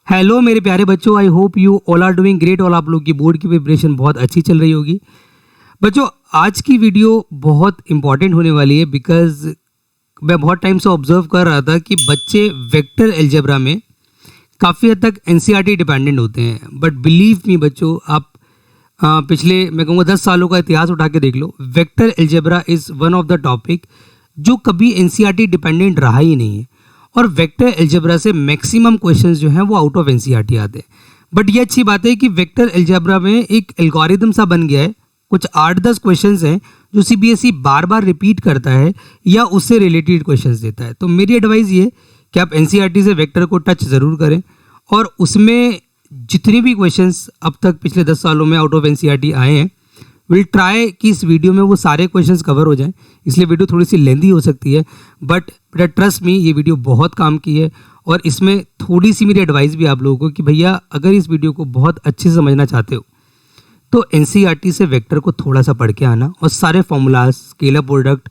Hello मेरे प्यारे बच्चों, I hope you all are doing great. और आप लोग की बोर्ड की प्रिपरेशन बहुत अच्छी चल रही होगी। बच्चों, आज की वीडियो बहुत इंपॉर्टेंट होने वाली है बिकॉज मैं बहुत टाइम से ऑब्जर्व कर रहा था कि बच्चे वेक्टर अलजेब्रा में काफ़ी हद तक एनसीईआरटी डिपेंडेंट होते हैं। बट बिलीव मी बच्चों, आप पिछले मैं कहूँगा 10 सालों का इतिहास उठा के देख लो, vector algebra is one of the topic जो कभी एनसीईआरटी डिपेंडेंट रहा ही नहीं है। और वेक्टर अलजेब्रा से मैक्सिमम क्वेश्चंस जो हैं वो आउट ऑफ एनसीईआरटी आते हैं। बट ये अच्छी बात है कि वेक्टर अलजेब्रा में एक एल्गोरिदम सा बन गया है। कुछ 8-10 क्वेश्चंस हैं जो सीबीएसई बार बार रिपीट करता है या उससे रिलेटेड क्वेश्चंस देता है। तो मेरी एडवाइस ये कि आप एनसीईआरटी से वेक्टर को टच ज़रूर करें और उसमें जितने भी क्वेश्चंस अब तक पिछले 10 सालों में आउट ऑफ एनसीईआरटी आए हैं, विल ट्राई कि इस वीडियो में वो सारे क्वेश्चंस कवर हो जाएं। इसलिए वीडियो थोड़ी सी लेंदी हो सकती है, बट बेटा ट्रस्ट मी, ये वीडियो बहुत काम की है। और इसमें थोड़ी सी मेरी एडवाइस भी आप लोगों को कि भैया अगर इस वीडियो को बहुत अच्छे से समझना चाहते हो तो एनसीईआरटी से वेक्टर को थोड़ा सा पढ़ के आना और सारे formulas, scalar product,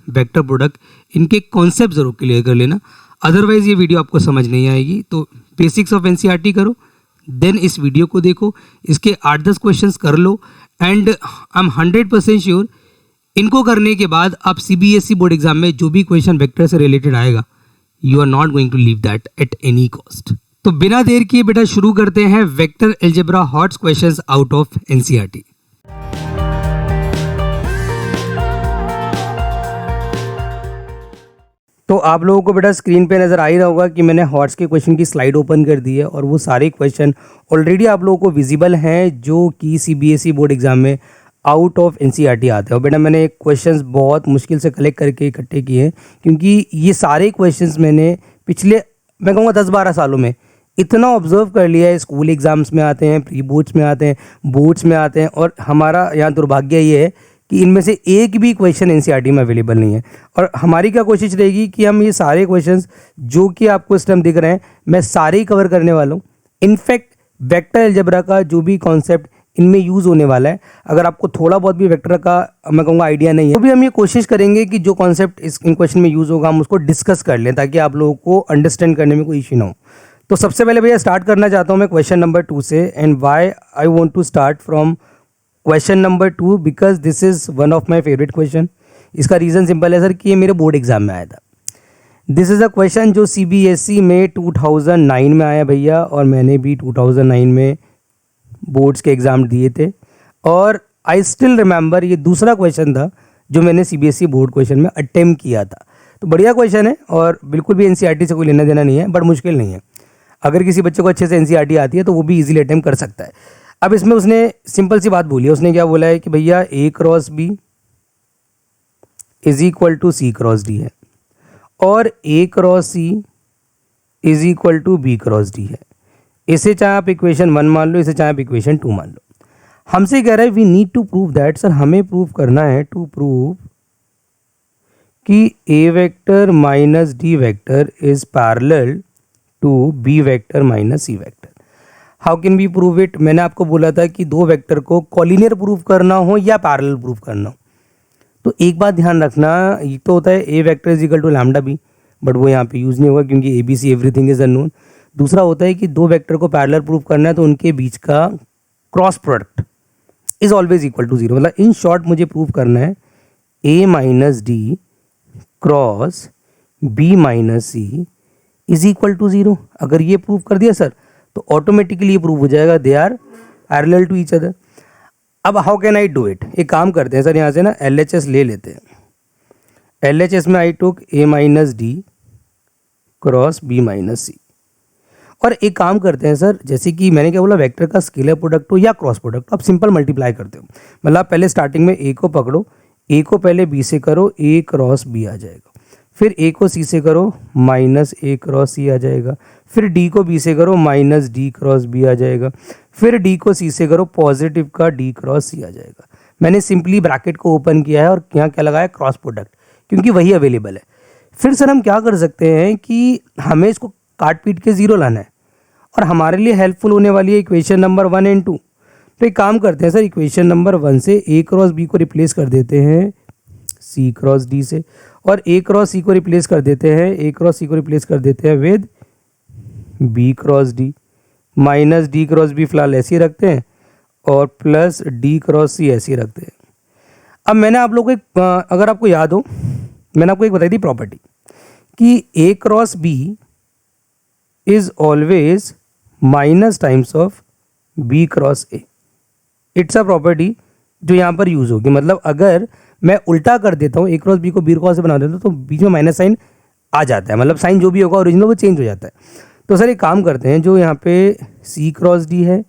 vector product, इनके कॉन्सेप्ट ज़रूर क्लियर कर लेना। अदरवाइज़ ये वीडियो आपको समझ नहीं आएगी। तो बेसिक्स ऑफ एनसीईआरटी करो, देन इस वीडियो को देखो, इसके 8-10 क्वेश्चंस कर लो एंड आई एम 100% श्योर इनको करने के बाद आप सीबीएसई बोर्ड एग्जाम में जो भी क्वेश्चन वेक्टर से रिलेटेड आएगा, you are not going to leave that at any cost. तो बिना देर किए बेटा शुरू करते हैं vector algebra hot questions out of NCERT. तो आप लोगों को बेटा स्क्रीन पे नज़र आ ही रहा होगा कि मैंने हॉट्स के क्वेश्चन की स्लाइड ओपन कर दी है और वो सारे क्वेश्चन ऑलरेडी आप लोगों को विजिबल हैं जो कि सीबीएसई बोर्ड एग्जाम में आउट ऑफ एनसीईआरटी आते हैं। और बेटा मैंने क्वेश्चंस बहुत मुश्किल से कलेक्ट करके इकट्ठे किए हैं क्योंकि ये सारे क्वेश्चंस मैंने पिछले मैं कहूँगा 10-12 सालों में इतना ऑब्जर्व कर लिया है। स्कूल एग्ज़ाम्स में आते हैं, प्री बोर्ड्स में आते हैं, बोर्ड्स में आते हैं, और हमारा यहाँ दुर्भाग्य ये है कि इनमें से एक भी क्वेश्चन एनसीईआरटी में अवेलेबल नहीं है। और हमारी क्या कोशिश रहेगी कि हम ये सारे क्वेश्चंस जो कि आपको इस टाइम दिख रहे हैं मैं सारे ही कवर करने वाला हूँ। इनफैक्ट वेक्टर अलजेब्रा का जो भी कॉन्सेप्ट इनमें यूज़ होने वाला है, अगर आपको थोड़ा बहुत भी वेक्टर का मैं कहूँगा आइडिया नहीं है तो भी हम ये कोशिश करेंगे कि जो कॉन्सेप्ट इन क्वेश्चन में यूज़ होगा हम उसको डिस्कस कर लें ताकि आप लोगों को अंडरस्टैंड करने में कोई इशू ना हो। तो सबसे पहले भैया स्टार्ट करना चाहता हूँ मैं क्वेश्चन नंबर 2 से। And why I want to start from question number 2 because this is one of my favourite question. इसका रीज़न सिंपल है सर कि ये मेरे बोर्ड एग्जाम में आया था। दिस इज़ अ क्वेश्चन जो सीबीएसई में 2009 में आया भैया, और मैंने भी 2009 में बोर्ड्स के एग्ज़ाम दिए थे। और आई स्टिल रिमेंबर ये दूसरा क्वेश्चन था जो मैंने सीबीएसई बोर्ड क्वेश्चन में अटेम्प्ट किया था। तो बढ़िया क्वेश्चन है और बिल्कुल भी एनसीईआरटी से कोई लेना देना नहीं है, बट मुश्किल नहीं है। अगर किसी बच्चे को अच्छे से एनसीईआरटी आती है तो वो भी इजीली अटेम्प्ट कर सकता है। अब इसमें उसने सिंपल सी बात बोली है। उसने क्या बोला है कि भैया A cross B is equal to C cross D है और A cross C is equal to B cross D है। इसे चाहे आप इक्वेशन 1 मान लो, इसे चाहे आप इक्वेशन 2 मान लो। हमसे कह रहा है we need to prove that, sir हमें प्रूव करना है टू प्रूव कि A vector minus D vector is parallel to B vector minus C vector. How can be prove it? मैंने आपको बोला था कि दो वेक्टर को कॉलिनियर प्रूव करना हो या पैरेलल प्रूव करना हो। तो एक बात ध्यान रखना, एक तो होता है A vector is equal to lambda B, but वो यहाँ पे यूज़ नहीं होगा क्योंकि ABC एवरीथिंग इज अननोन। दूसरा होता है कि दो वेक्टर को पैरेलल प्रूव करना है तो उनके बीच का cross product is always equal to 0। मतलब इन शॉर्ट मुझे प्रूव करना है A minus D cross B minus C is equal to 0। अगर ये प्रूव कर दिया सर तो ऑटोमेटिकली ये प्रूव हो जाएगा they are parallel to each other. अब how can I do it? एक काम करते हैं सर, यहाँ से ना LHS ले लेते हैं। LHS में आई टुक A minus D cross B minus C। और एक काम करते हैं सर, जैसे कि मैंने क्या बोला, वेक्टर का स्केलर प्रोडक्ट हो या क्रॉस प्रोडक्ट, आप सिंपल मल्टीप्लाई करते हो। मतलब आप पहले स्टार्टिंग में A को पकड़ो, A को पहले B से करो, A क्रॉस B आ जाएगा। फिर A को C से करो, माइनस A क्रॉस C आ जाएगा। फिर D को B से करो, माइनस D क्रॉस B आ जाएगा। फिर D को C से करो, पॉजिटिव का D क्रॉस C आ जाएगा। मैंने सिंपली ब्रैकेट को ओपन किया है और यहाँ क्या लगाया, क्रॉस प्रोडक्ट, क्योंकि वही अवेलेबल है। फिर सर हम क्या कर सकते हैं कि हमें इसको काट पीट के 0 लाना है और हमारे लिए हेल्पफुल होने वाली है इक्वेशन नंबर 1 एंड 2। तो एक काम करते हैं सर, इक्वेशन नंबर 1 से A क्रॉस B को रिप्लेस कर देते हैं C क्रॉस D से, और A क्रॉस C को रिप्लेस कर देते हैं, A क्रॉस C को रिप्लेस कर देते हैं with B cross D minus D cross B फिलहाल ऐसे ही रखते हैं और प्लस डी क्रॉस सी ऐसे ही रखते हैं। अब मैंने आप लोग को एक अगर आपको याद हो, मैंने आपको एक बताई थी प्रॉपर्टी कि A cross B is always minus times of B cross A. It's a property जो यहाँ पर यूज होगी। मतलब अगर मैं उल्टा कर देता हूँ, ए क्रॉस बी को बी क्रॉस से बना देता हूँ, तो बीच में माइनस साइन आ जाता है। मतलब साइन जो भी होगा ओरिजिनल वो चेंज हो जाता है। तो सर एक काम करते हैं, जो यहाँ पे सी क्रॉस डी है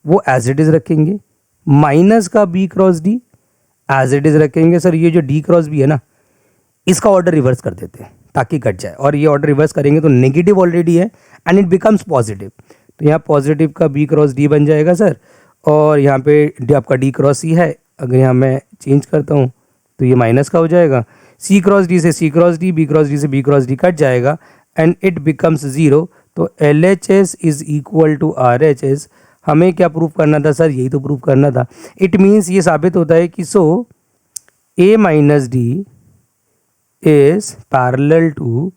वो एज इट इज़ रखेंगे, माइनस का B cross D as it is रखेंगे। सर ये जो डी क्रॉस बी है ना, इसका ऑर्डर रिवर्स कर देते हैं ताकि कट जाए, और ये ऑर्डर रिवर्स करेंगे तो नेगेटिव ऑलरेडी है एंड इट बिकम्स पॉजिटिव। तो यहाँ पॉजिटिव का बी क्रॉस डी बन जाएगा सर, और यहाँ पे आपका डी क्रॉस सी है, अगर यहाँ मैं चेंज करता हूँ तो ये माइनस का हो जाएगा। सी क्रॉस डी से C cross D, B cross D से बी क्रॉस डी कट जाएगा एंड इट बिकम्स ज़ीरो। तो L H S is equal to R H S. हमें क्या प्रूफ करना था सर? यही तो प्रूफ करना था। इट मीन्स ये साबित होता है कि so A minus D is parallel to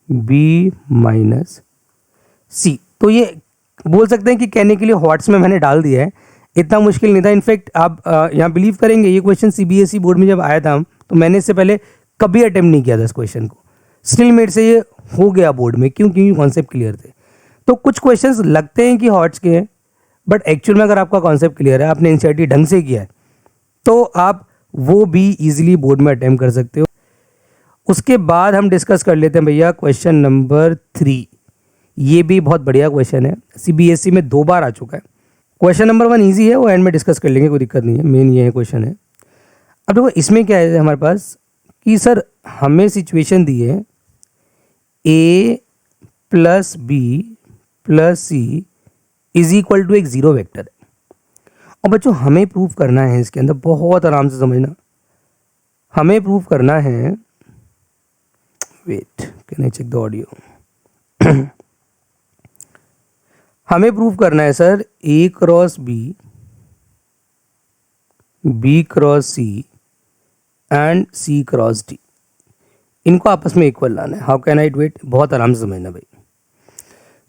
B minus C. तो ये बोल सकते हैं कि कहने के लिए हॉट्स में मैंने डाल दिया है, इतना मुश्किल नहीं था। इनफैक्ट आप यहाँ बिलीव करेंगे, ये क्वेश्चन सीबीएसई बोर्ड में जब आया था तो मैंने इससे पहले कभी अटेम्प्ट नहीं किया था इस क्वेश्चन को। स्टिल मेरे से ये हो गया बोर्ड में, क्योंकि कॉन्सेप्ट क्लियर थे। तो कुछ क्वेश्चंस लगते हैं कि हॉट्स के हैं, बट एक्चुअल में अगर आपका कॉन्सेप्ट क्लियर है, आपने एनसीईआरटी ढंग से किया है, तो आप वो भी इजीली बोर्ड में अटेम्प्ट कर सकते हो। उसके बाद हम डिस्कस कर लेते हैं भैया क्वेश्चन नंबर 3। ये भी बहुत बढ़िया क्वेश्चन है, सीबीएसई में 2 बार आ चुका है। क्वेश्चन नंबर 1 ईजी है, वो एंड में डिस्कस कर लेंगे, कोई दिक्कत नहीं है। मेन ये है क्वेश्चन है। अब देखो इसमें क्या है हमारे पास कि सर हमें सिचुएशन दी है A plus B plus C is equal to एक ज़ीरो वेक्टर है। और बच्चों हमें प्रूफ करना है, इसके अंदर बहुत आराम से समझना, हमें प्रूफ करना है, wait can I check the audio. हमें प्रूफ करना है sir A cross B, B cross C and C cross D, इनको आपस में इक्वल लाना है। How can I do it? बहुत आराम से समझना भाई।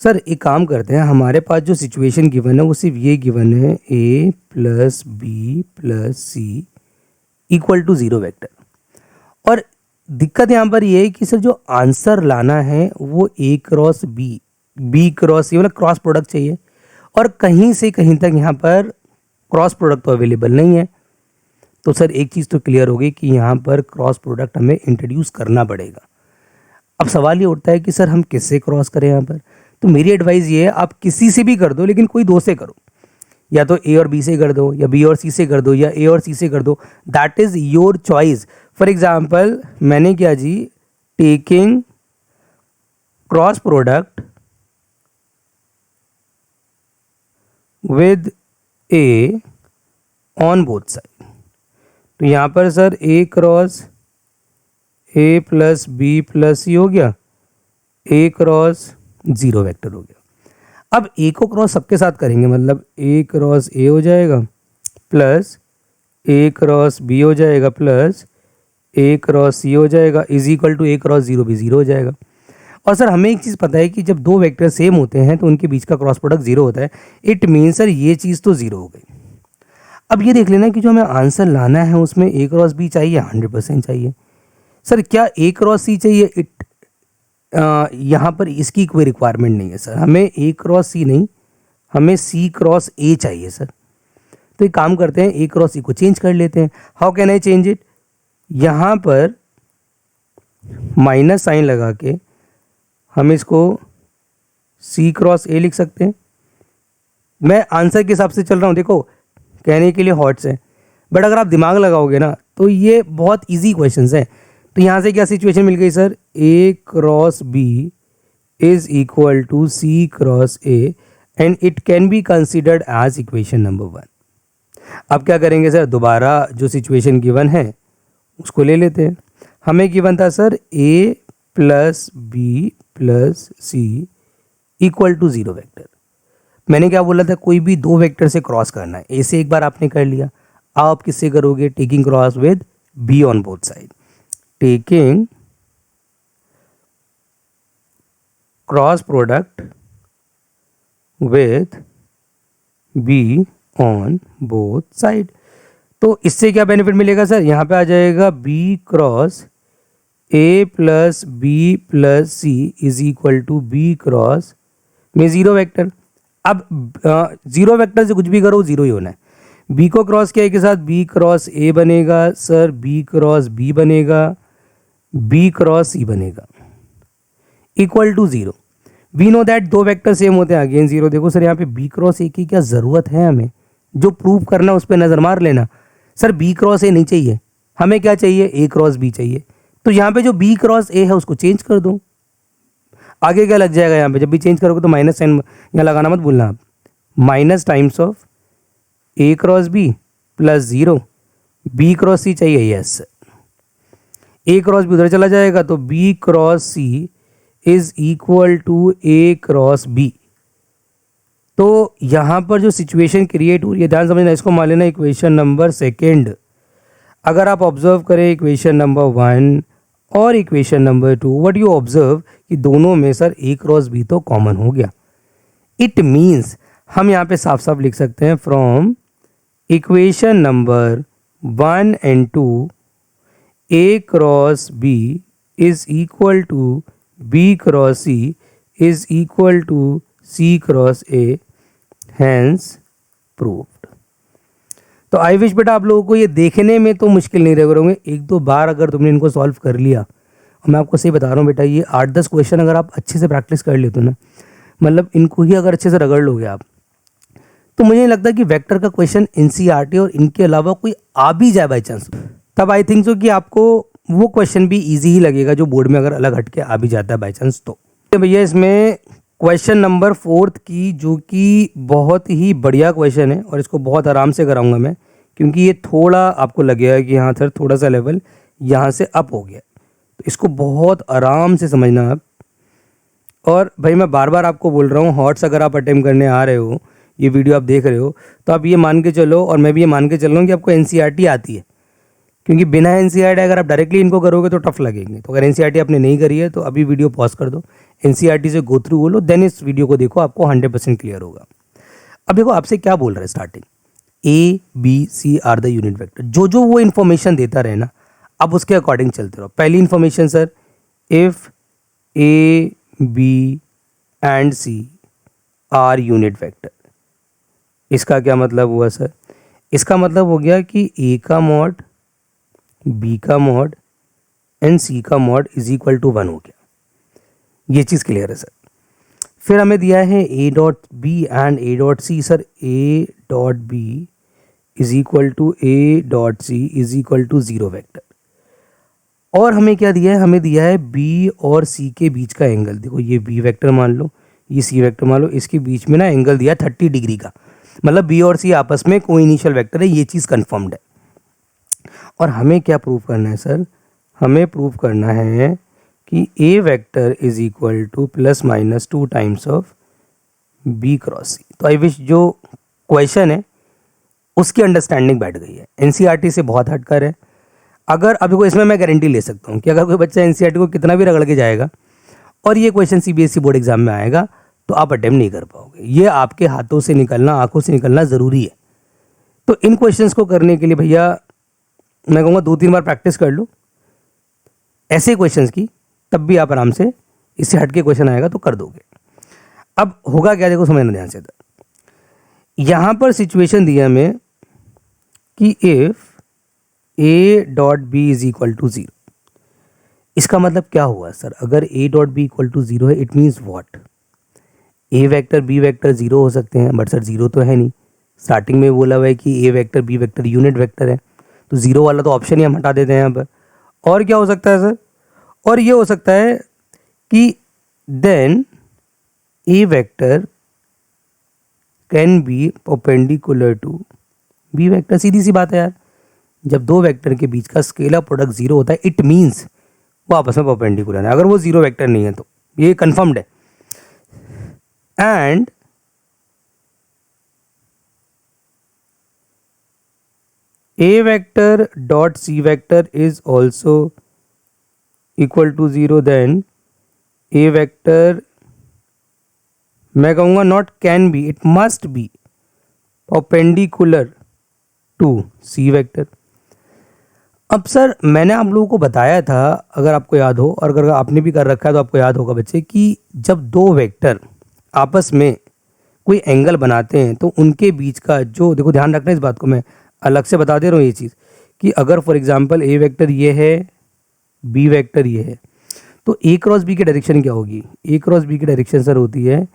सर एक काम करते हैं, हमारे पास जो सिचुएशन गिवन है वो सिर्फ ये गिवन है A plus B plus C equal to zero vector. और दिक्कत यहाँ पर ये है कि सर जो आंसर लाना है वो ए क्रॉस बी, बी क्रॉस सी, मतलब क्रॉस प्रोडक्ट चाहिए, और कहीं से कहीं तक यहाँ पर क्रॉस प्रोडक्ट तो अवेलेबल नहीं है। तो सर एक चीज़ तो क्लियर होगी कि यहाँ पर क्रॉस प्रोडक्ट हमें इंट्रोड्यूस करना पड़ेगा। अब सवाल ये उठता है कि सर हम किससे क्रॉस करें यहाँ पर? तो मेरी एडवाइस ये है, आप किसी से भी कर दो, लेकिन कोई दो से करो, या तो ए और बी से कर दो, या बी और सी से कर दो, या ए और सी से कर दो। That is your choice. For example मैंने क्या जी, taking cross product with A on both side. तो यहाँ पर sir A cross A plus B plus C हो गया, ए क्रॉस ज़ीरो वेक्टर हो गया। अब ए को क्रॉस सबके साथ करेंगे, मतलब ए क्रॉस ए हो जाएगा प्लस ए क्रॉस बी हो जाएगा प्लस ए क्रॉस सी हो जाएगा, is equal to A cross zero भी ज़ीरो हो जाएगा। और सर हमें एक चीज़ पता है कि जब दो वेक्टर सेम होते हैं तो उनके बीच का क्रॉस प्रोडक्ट ज़ीरो होता है। इट मीन सर ये चीज़ तो ज़ीरो हो गई। अब ये देख लेना कि जो हमें आंसर लाना है उसमें ए क्रॉस बी चाहिए, 100% चाहिए। सर क्या ए क्रॉस सी चाहिए? यहाँ पर इसकी कोई रिक्वायरमेंट नहीं है सर, हमें ए क्रॉस सी नहीं, हमें सी क्रॉस ए चाहिए सर। तो एक काम करते हैं, ए क्रॉस सी को चेंज कर लेते हैं। How can I change it? यहाँ पर माइनस साइन लगा के हम इसको सी क्रॉस ए लिख सकते हैं। मैं आंसर के हिसाब से चल रहा हूँ, देखो कहने के लिए हॉट्स है, बट अगर आप दिमाग लगाओगे ना तो ये बहुत इजी क्वेश्चंस हैं। तो यहाँ से क्या सिचुएशन मिल गई sir? A cross B is equal to C cross A and it can be considered as equation number 1। अब क्या करेंगे सर? दोबारा जो सिचुएशन गिवन है उसको ले लेते हैं। हमें गिवन था sir A plus B plus C equal to zero vector. मैंने क्या बोला था? कोई भी दो वेक्टर से क्रॉस करना है। ए से एक बार आपने कर लिया, आप किससे करोगे? Taking cross with be on both side. Taking cross product with be on both side. तो इससे क्या बेनिफिट मिलेगा सर, यहाँ पे आ जाएगा B cross A plus B plus C is equal to B cross में जीरो वेक्टर। अब जीरो वेक्टर से कुछ भी करो जीरो ही होना है। बी को क्रॉस किया के साथ बी क्रॉस ए बनेगा सर, बी क्रॉस बी बनेगा, बी क्रॉस सी बनेगा equal to zero. We know that दो वेक्टर सेम होते हैं, अगेन जीरो। देखो सर यहाँ पे बी क्रॉस ए की क्या ज़रूरत है, हमें जो प्रूव करना उस पर नज़र मार लेना। सर बी क्रॉस ए नहीं चाहिए, हमें क्या चाहिए, ए क्रॉस बी चाहिए। तो यहाँ पे जो बी क्रॉस ए है उसको चेंज कर दो। आगे क्या लग जाएगा, यहाँ पे जब भी चेंज करोगे तो माइनस साइन यहाँ लगाना मत भूलना आप। Minus times of A cross B plus zero, B cross C चाहिए, यस। ए क्रॉस बी उधर चला जाएगा तो B cross C is equal to A cross B. तो यहाँ पर जो सिचुएशन क्रिएट हो रही है, ध्यान समझना, इसको मान लेना इक्वेशन नंबर सेकेंड। अगर आप ऑब्जर्व करें इक्वेशन नंबर वन और equation number two, what you observe कि दोनों में सर ए क्रॉस बी तो कॉमन हो गया। इट मीन्स हम यहाँ पे साफ साफ लिख सकते हैं from equation number one and two A cross B is equal to B cross C is equal to C cross A, hence proved. तो आई विश बेटा आप लोगों को ये देखने में तो मुश्किल नहीं रह होंगे, एक दो बार अगर तुमने इनको सॉल्व कर लिया, और मैं आपको सही बता रहा हूँ बेटा, ये 8-10 क्वेश्चन अगर आप अच्छे से प्रैक्टिस कर लेते हो ना, मतलब इनको ही अगर अच्छे से रगड़ लोगे आप, तो मुझे नहीं लगता कि वेक्टर का क्वेश्चन एनसीईआरटी और इनके अलावा कोई आ भी जाए बाई चांस, तब आई थिंक सो कि आपको वो क्वेश्चन भी ईजी ही लगेगा जो बोर्ड में अगर अलग हटके आ भी जाता है बाई चांस। तो भैया इसमें क्वेश्चन नंबर 4 की, जो कि बहुत ही बढ़िया क्वेश्चन है और इसको बहुत आराम से कराऊंगा मैं, क्योंकि ये थोड़ा आपको लगेगा कि हाँ सर थोड़ा सा लेवल यहाँ से अप हो गया, तो इसको बहुत आराम से समझना आप। और भाई मैं बार बार आपको बोल रहा हूँ, हॉट्स अगर आप अटेम्प्ट करने आ रहे हो, ये वीडियो आप देख रहे हो, तो आप ये मान के चलो, और मैं भी ये मान के चल रहा हूँ कि आपको एनसीईआरटी आती है, क्योंकि बिना एनसीईआरटी अगर आप डायरेक्टली इनको करोगे तो टफ लगेंगे। तो अगर एनसीईआरटी आपने नहीं करी है तो अभी वीडियो पॉज कर दो, एनसीईआरटी से गो थ्रू बोलो, देन इस वीडियो को देखो, आपको 100% क्लियर होगा। अब देखो आपसे क्या बोल रहा है starting, A B C are the unit vector, जो जो वो इन्फॉर्मेशन देता रहे ना, अब उसके अकॉर्डिंग चलते रहो। पहली information sir, if A B and C are unit vector, इसका क्या मतलब हुआ सर, इसका मतलब हो गया कि ए का मॉड, बी का मॉड एंड सी का मॉड इज इक्वल टू 1 हो गया। ये चीज़ क्लियर है सर। फिर हमें दिया है A dot B and A dot C. Sir A dot B is equal to A dot C is equal to zero vector. और हमें क्या दिया है, हमें दिया है बी और सी के बीच का एंगल। देखो ये बी वेक्टर मान लो, ये सी वेक्टर मान लो, इसके बीच में ना एंगल दिया 30 डिग्री का, मतलब बी और सी आपस में कोई इनिशियल वेक्टर है, ये चीज़ कन्फर्म्ड है। और हमें क्या प्रूव करना है सर, हमें प्रूव करना है कि A vector is equal to plus minus 2 times of B cross C. तो आई विश जो क्वेश्चन है उसकी अंडरस्टैंडिंग बैठ गई है, एनसीईआरटी से बहुत हटकर है। अगर अभी को इसमें मैं गारंटी ले सकता हूँ कि अगर कोई बच्चा एनसीईआरटी को कितना भी रगड़ के जाएगा और ये क्वेश्चन सीबीएसई बोर्ड एग्जाम में आएगा तो आप अटेम्प्ट नहीं कर पाओगे। ये आपके हाथों से निकलना, आंखों से निकलना ज़रूरी है। तो इन क्वेश्चंस को करने के लिए भैया मैं कहूँगा 2-3 बार प्रैक्टिस कर लो ऐसे क्वेश्चंस की, तब भी आप आराम से इससे हट के क्वेश्चन आएगा तो कर दोगे। अब होगा क्या, देखो समझना ध्यान से। यहाँ पर सिचुएशन दिया हमें कि if A dot B is equal to 0, इसका मतलब क्या हुआ सर, अगर A dot B equal to 0 है, it means what, A vector B vector 0 हो सकते हैं, बट सर 0 तो है नहीं। स्टार्टिंग में बोला हुआ है कि A vector B vector unit vector है, तो 0 वाला तो ऑप्शन ही हम हटा देते हैं यहाँ पर। और क्या हो सकता है सर, और ये हो सकता है कि then A vector can be perpendicular to B vector. सीधी सी बात है यार, जब दो वेक्टर के बीच का स्केलर प्रोडक्ट 0 होता है, इट मीन्स वो आपस में परपेंडिकुलर है। अगर वो 0 वेक्टर नहीं है तो ये कंफर्म्ड है। And A vector dot C vector is also equal to 0, then A vector मैं कहूँगा not can be, it must be perpendicular to C vector. अब सर मैंने आप लोगों को बताया था, अगर आपको याद हो, और अगर आपने भी कर रखा है तो आपको याद होगा बच्चे, कि जब दो वेक्टर आपस में कोई एंगल बनाते हैं तो उनके बीच का जो, देखो ध्यान रखना इस बात को, मैं अलग से बता दे रहा हूँ ये चीज़, कि अगर फॉर एग्जांपल ए वेक्टर ये है, बी वेक्टर ये है, तो ए क्रॉस बी की डायरेक्शन क्या होगी? ए क्रॉस बी की डायरेक्शन सर होती है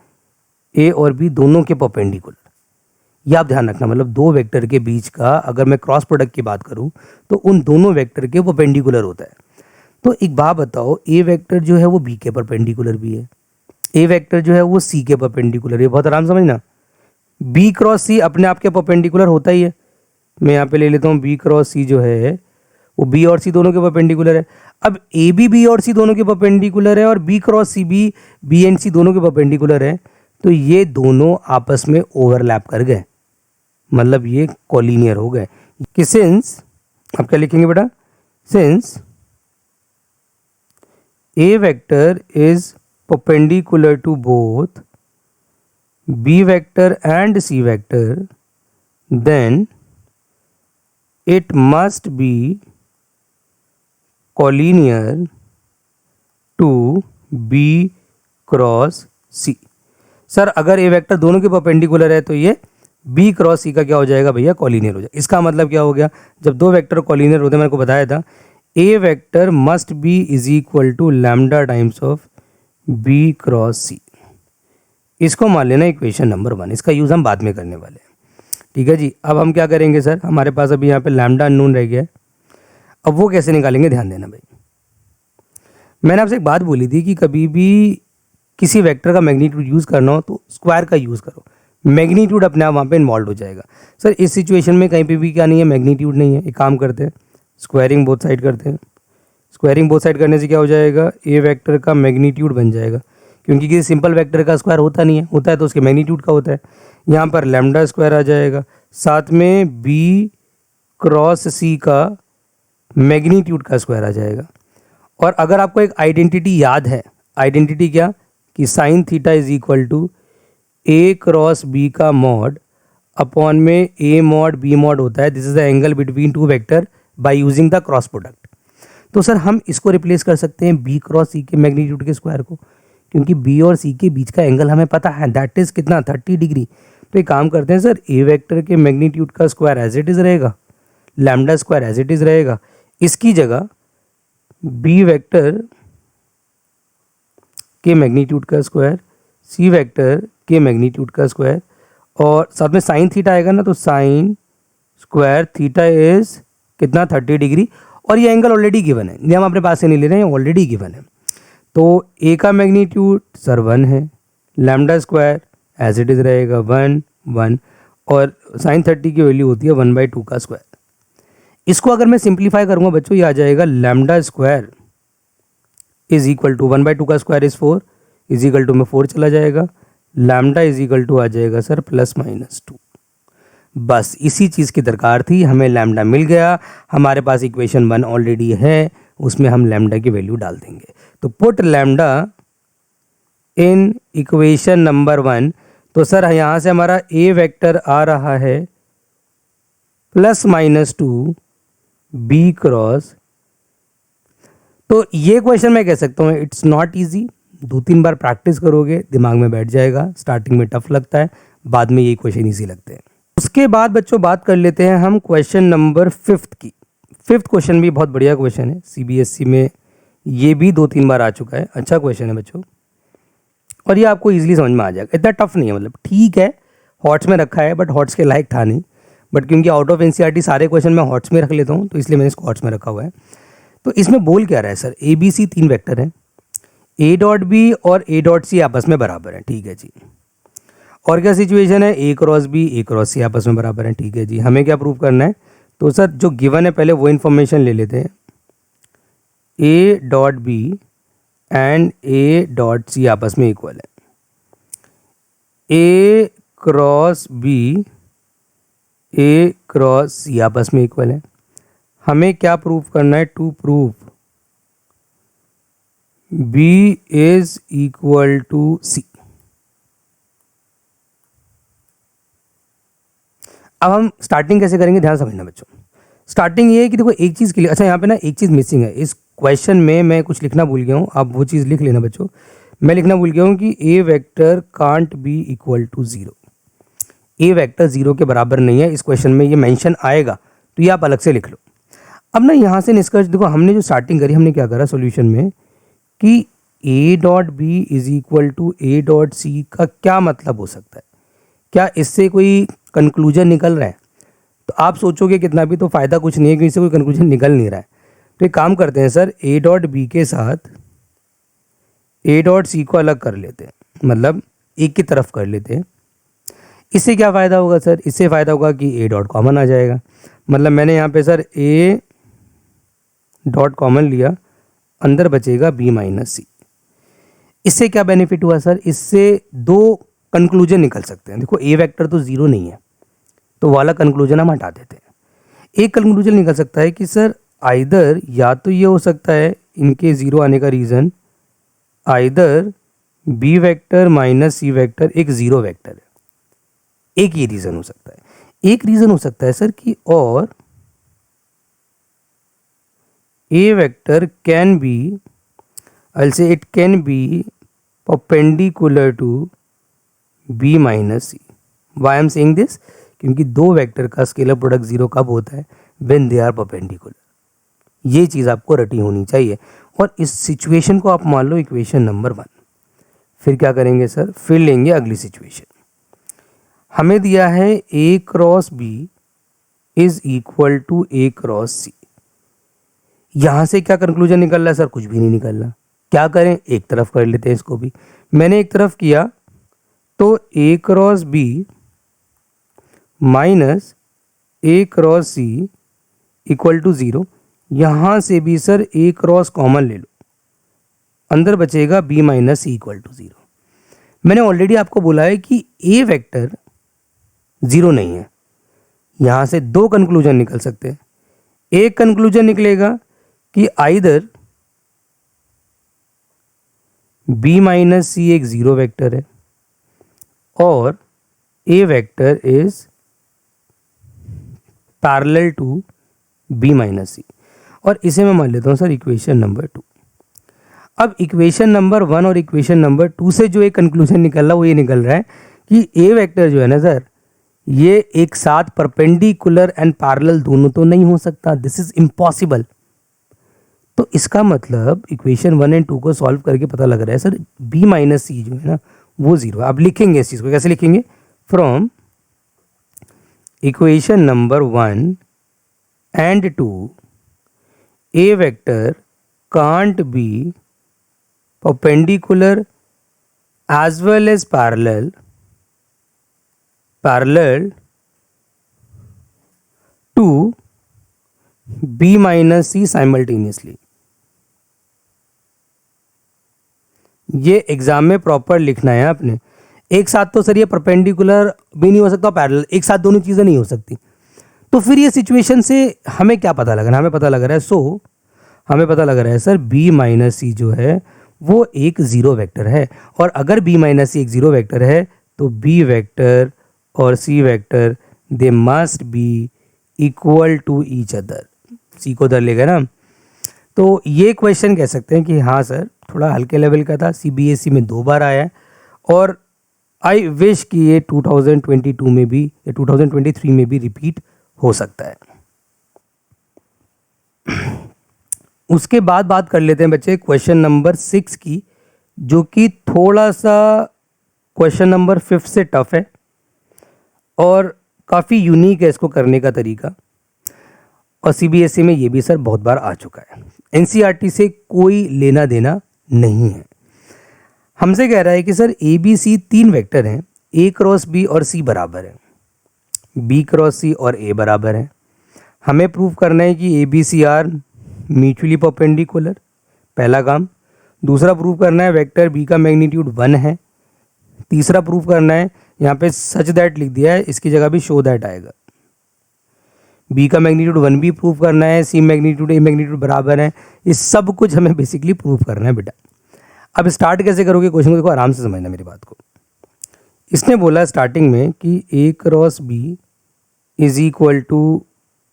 ए और बी दोनों के परपेंडिकुलर। ये आप ध्यान रखना, मतलब दो वेक्टर के बीच का अगर मैं क्रॉस प्रोडक्ट की बात करूं तो उन दोनों वेक्टर के परपेंडिकुलर होता है। तो एक बात बताओ, ए वेक्टर जो है वो बी के परपेंडिकुलर भी है, ए वेक्टर जो है वो सी के परपेंडिकुलर है। बहुत आराम समझना, बी क्रॉस सी अपने आप के परपेंडिकुलर होता ही है। मैं यहाँ पे ले लेता हूँ बी क्रॉस सी जो है वो बी और सी दोनों के परपेंडिकुलर है। अब ए बी बी और सी दोनों के परपेंडिकुलर है और बी क्रॉस सी भी बी एंड सी दोनों के परपेंडिकुलर है, तो ये दोनों आपस में ओवरलैप कर गए, मतलब ये कॉलिनियर हो गए। कि सिंस, आप क्या लिखेंगे बेटा, since A vector is perpendicular to both B vector and C vector, then it must be collinear to B cross C. Sir अगर ए वेक्टर दोनों के परपेंडिकुलर है तो ये बी क्रॉस सी का क्या हो जाएगा भैया? कॉलिनियर हो जाएगा। इसका मतलब क्या हो गया? जब दो वेक्टर कॉलिनियर होते हैं, मैंने को बताया था, A vector must be is equal to lambda times of B cross C. इसको मान लेना इक्वेशन नंबर 1। इसका यूज़ हम बाद में करने वाले हैं, ठीक है जी। अब हम क्या करेंगे सर, हमारे पास अभी यहाँ पे लैम्डा अननोन रह गया है, अब वो कैसे निकालेंगे? ध्यान देना भाई, मैंने आपसे एक बात बोली थी कि कभी भी किसी वेक्टर का मैग्नीट्यूड यूज़ करना हो तो स्क्वायर का यूज़ करो, मैग्नीट्यूड अपने आप वहाँ पे इन्वॉल्व हो जाएगा। सर इस सिचुएशन में कहीं पे भी क्या नहीं है? मैग्नीट्यूड नहीं है। एक काम करते हैं, स्क्वायरिंग बोथ साइड करते हैं। स्क्वायरिंग बोथ साइड करने से क्या हो जाएगा? ए वेक्टर का मैग्नीट्यूड बन जाएगा, क्योंकि किसी सिंपल वेक्टर का स्क्वायर होता नहीं है, होता है तो उसके मैग्नीट्यूड का होता है। यहाँ पर लैम्डा स्क्वायर आ जाएगा, साथ में बी क्रॉस सी का मैग्नीट्यूड का स्क्वायर आ जाएगा। और अगर आपको एक आइडेंटिटी याद है, आइडेंटिटी क्या? कि sine theta is equal to A cross B का मॉड अपॉन में ए मॉड बी मॉड होता है। This is the angle between two vector by using the cross product. तो सर हम इसको रिप्लेस कर सकते हैं बी क्रॉस सी के मैग्नीट्यूड के स्क्वायर को, क्योंकि बी और सी के बीच का एंगल हमें पता है, दैट इज कितना? 30 डिग्री। तो एक काम करते हैं सर, ए वेक्टर के मैग्नीट्यूड का स्क्वायर एज इट इज रहेगा, lambda square as it is रहेगा, इसकी जगह बी वेक्टर के मैग्नीट्यूड का स्क्वायर, सी वेक्टर के मैग्नीट्यूड का स्क्वायर, और साथ में साइन थीटा आएगा ना, तो साइन स्क्वायर थीटा इज कितना? 30 डिग्री। और ये एंगल ऑलरेडी गिवन है, ये हम अपने पास से नहीं ले रहे हैं, ऑलरेडी गिवन है। तो ए का मैग्नीट्यूड सर 1 है, lambda square as it is रहेगा 1 1, और साइन 30 की वैल्यू होती है 1/2 का स्क्वायर। इसको अगर मैं सिंप्लीफाई करूंगा बच्चों, ये आ जाएगा lambda square is equal to 1/2 का square is 4, is equal to में 4 चला जाएगा, लैम्डा इज इक्वल टू आ जाएगा सर +-2। बस इसी चीज़ की दरकार थी, हमें लैम्डा मिल गया। हमारे पास इक्वेशन 1 ऑलरेडी है, उसमें हम लैम्डा की वैल्यू डाल देंगे। तो पुट लैम्डा इन इक्वेशन नंबर 1। तो सर यहाँ से हमारा ए वेक्टर आ रहा है +-2 बी क्रॉस। तो ये क्वेश्चन मैं कह सकता हूँ it's not easy, 2-3 bar practice करोगे दिमाग में बैठ जाएगा। स्टार्टिंग में टफ लगता है, बाद में ये क्वेश्चन ईजी लगते हैं। उसके बाद बच्चों बात कर लेते हैं हम क्वेश्चन नंबर 5 की। 5th क्वेश्चन भी बहुत बढ़िया क्वेश्चन है, सीबीएसई में ये भी 2-3 बार आ चुका है, अच्छा क्वेश्चन है बच्चों, और ये आपको ईजिली समझ में आ जाएगा, इतना टफ नहीं है। मतलब ठीक है, हॉट्स में रखा है, बट हॉट्स के लायक था नहीं, बट क्योंकि आउट ऑफ एनसीईआरटी सारे क्वेश्चन मैं हॉट्स में रख लेता हूँ, तो इसलिए मैंने इसको हॉट्स में रखा हुआ है। तो इसमें बोल क्या रहा है sir? A B C 3 vector हैं, ए डॉट बी और ए डॉट सी आपस में बराबर हैं, ठीक है जी। और क्या सिचुएशन है? A cross B A cross C आपस में बराबर हैं, ठीक है जी। हमें क्या प्रूव करना है? तो सर जो गिवन है पहले वो इन्फॉर्मेशन ले लेते हैं। A dot B and A dot C आपस में इक्वल है, A cross B A cross C आपस में इक्वल है। हमें क्या प्रूव करना है? To prove B is equal to C. अब हम स्टार्टिंग कैसे करेंगे, ध्यान समझना बच्चों। स्टार्टिंग ये है कि देखो एक चीज़ के लिए, अच्छा यहाँ पे ना एक चीज़ मिसिंग है इस क्वेश्चन में, मैं कुछ लिखना भूल गया हूँ, आप वो चीज़ लिख लेना बच्चों। मैं लिखना भूल गया हूँ कि A vector can't be equal to zero. A vector zero के बराबर नहीं है, इस क्वेश्चन में ये मेंशन आएगा, तो ये आप अलग से लिख लो। अब ना यहाँ से निष्कर्ष देखो, हमने जो स्टार्टिंग करी, हमने क्या करा सॉल्यूशन में कि A dot B is equal to A dot C का क्या मतलब हो सकता है, क्या इससे कोई कंक्लूजन निकल रहा है। तो आप सोचोगे कितना भी, तो फ़ायदा कुछ नहीं है क्योंकि इससे कोई कंक्लूजन निकल नहीं रहा है। तो एक काम करते हैं सर, ए डॉट बी के साथ ए डॉट सी को अलग कर लेते हैं, मतलब एक की तरफ कर लेते हैं। इससे क्या फ़ायदा होगा सर, इससे फ़ायदा होगा कि ए डॉट कॉमन आ जाएगा, मतलब मैंने यहाँ पे सर ए डॉट कॉमन लिया, अंदर बचेगा बी माइनस सी। इससे क्या बेनिफिट हुआ सर, इससे दो कंक्लूजन निकल सकते हैं। देखो ए वेक्टर तो ज़ीरो नहीं है, तो वाला कंक्लूजन हम हटा देते हैं। एक कंक्लूजन निकल सकता है कि सर आइदर, या तो ये हो सकता है इनके ज़ीरो आने का reason, either B vector minus C vector एक ज़ीरो वेक्टर है, एक ये रीज़न हो सकता है। एक रीज़न हो सकता है सर कि और A vector can be, I will say it can be perpendicular to B minus C. Why am saying this, क्योंकि दो वेक्टर का स्केलर प्रोडक्ट जीरो कब होता है, व्हेन दे आर परपेंडिकुलर। ये चीज़ आपको रटी होनी चाहिए। और इस सिचुएशन को आप मान लो इक्वेशन नंबर 1। फिर क्या करेंगे सर, फिर लेंगे अगली सिचुएशन। हमें दिया है A cross B is equal to A cross C. यहाँ से क्या कंक्लूजन निकल रहा है सर, कुछ भी नहीं निकल रहा। क्या करें, एक तरफ कर लेते हैं इसको भी। मैंने एक तरफ किया तो A cross B minus A cross C equal to zero. यहाँ से भी सर ए क्रॉस कॉमन ले लो, अंदर बचेगा B minus C equal to zero. मैंने ऑलरेडी आपको बोला है कि ए वेक्टर ज़ीरो नहीं है। यहाँ से दो कंक्लूजन निकल सकते हैं। एक कंक्लूजन निकलेगा कि आइदर बी माइनस सी एक ज़ीरो वेक्टर है और A vector is parallel to B minus C. और इसे मैं मान लेता हूँ सर इक्वेशन नंबर 2। अब इक्वेशन नंबर 1 और इक्वेशन नंबर 2 से जो एक कंक्लूजन निकल रहा है वो ये निकल रहा है कि ए वेक्टर जो है ना सर, ये एक साथ परपेंडिकुलर एंड पैरेलल दोनों तो नहीं हो सकता, दिस इज इम्पॉसिबल। तो इसका मतलब इक्वेशन 1 एंड 2 को सॉल्व करके पता लग रहा है सर बी माइनस सी जो है ना वो ज़ीरो। अब लिखेंगे इस चीज़ को, कैसे लिखेंगे, from equation number 1 and 2 a vector can't be perpendicular as well as parallel to b minus c simultaneously। ये एग्जाम में प्रॉपर लिखना है आपने। एक साथ तो सर ये परपेंडिकुलर भी नहीं हो सकता, पैरेलल एक साथ दोनों चीज़ें नहीं हो सकती। तो फिर ये सिचुएशन से हमें क्या पता लग रहा है, हमें पता लग रहा है हमें पता लग रहा है सर b माइनस सी जो है वो एक ज़ीरो वेक्टर है। और अगर b माइनस सी एक ज़ीरो वेक्टर है तो b वेक्टर और c vector they must be equal to each other. c को उधर लेगा ना, तो ये क्वेश्चन कह सकते हैं कि हाँ सर थोड़ा हल्के लेवल का था, CBSE में 2 बार आया है और आई विश कि ये 2022 में भी या 2023 में भी रिपीट हो सकता है। उसके बाद बात कर लेते हैं बच्चे क्वेश्चन नंबर 6 की, जो कि थोड़ा सा क्वेश्चन नंबर 5 से टफ है और काफ़ी यूनिक है इसको करने का तरीका। और CBSE में ये भी सर बहुत बार आ चुका है। NCERT से कोई लेना देना नहीं है। हमसे कह रहा है कि सर ABC 3 वेक्टर हैं, A क्रॉस B और C बराबर है, B क्रॉस C और A बराबर है। हमें प्रूव करना है कि ABC आर म्यूचुअली परपेंडिकुलर, पहला काम। दूसरा प्रूव करना है वेक्टर B का मैग्नीट्यूड 1 है। तीसरा प्रूव करना है, यहाँ पे सच दैट लिख दिया है, इसकी जगह भी शो दैट आएगा। B का मैग्नीट्यूड 1 भी प्रूव करना है, C मैग्नीट्यूड A मैग्नीट्यूड बराबर है। ये सब कुछ हमें बेसिकली प्रूव करना है बेटा। अब स्टार्ट कैसे करोगे क्वेश्चन को, देखो आराम से समझना मेरी बात को। इसने बोला स्टार्टिंग में कि A cross B is equal to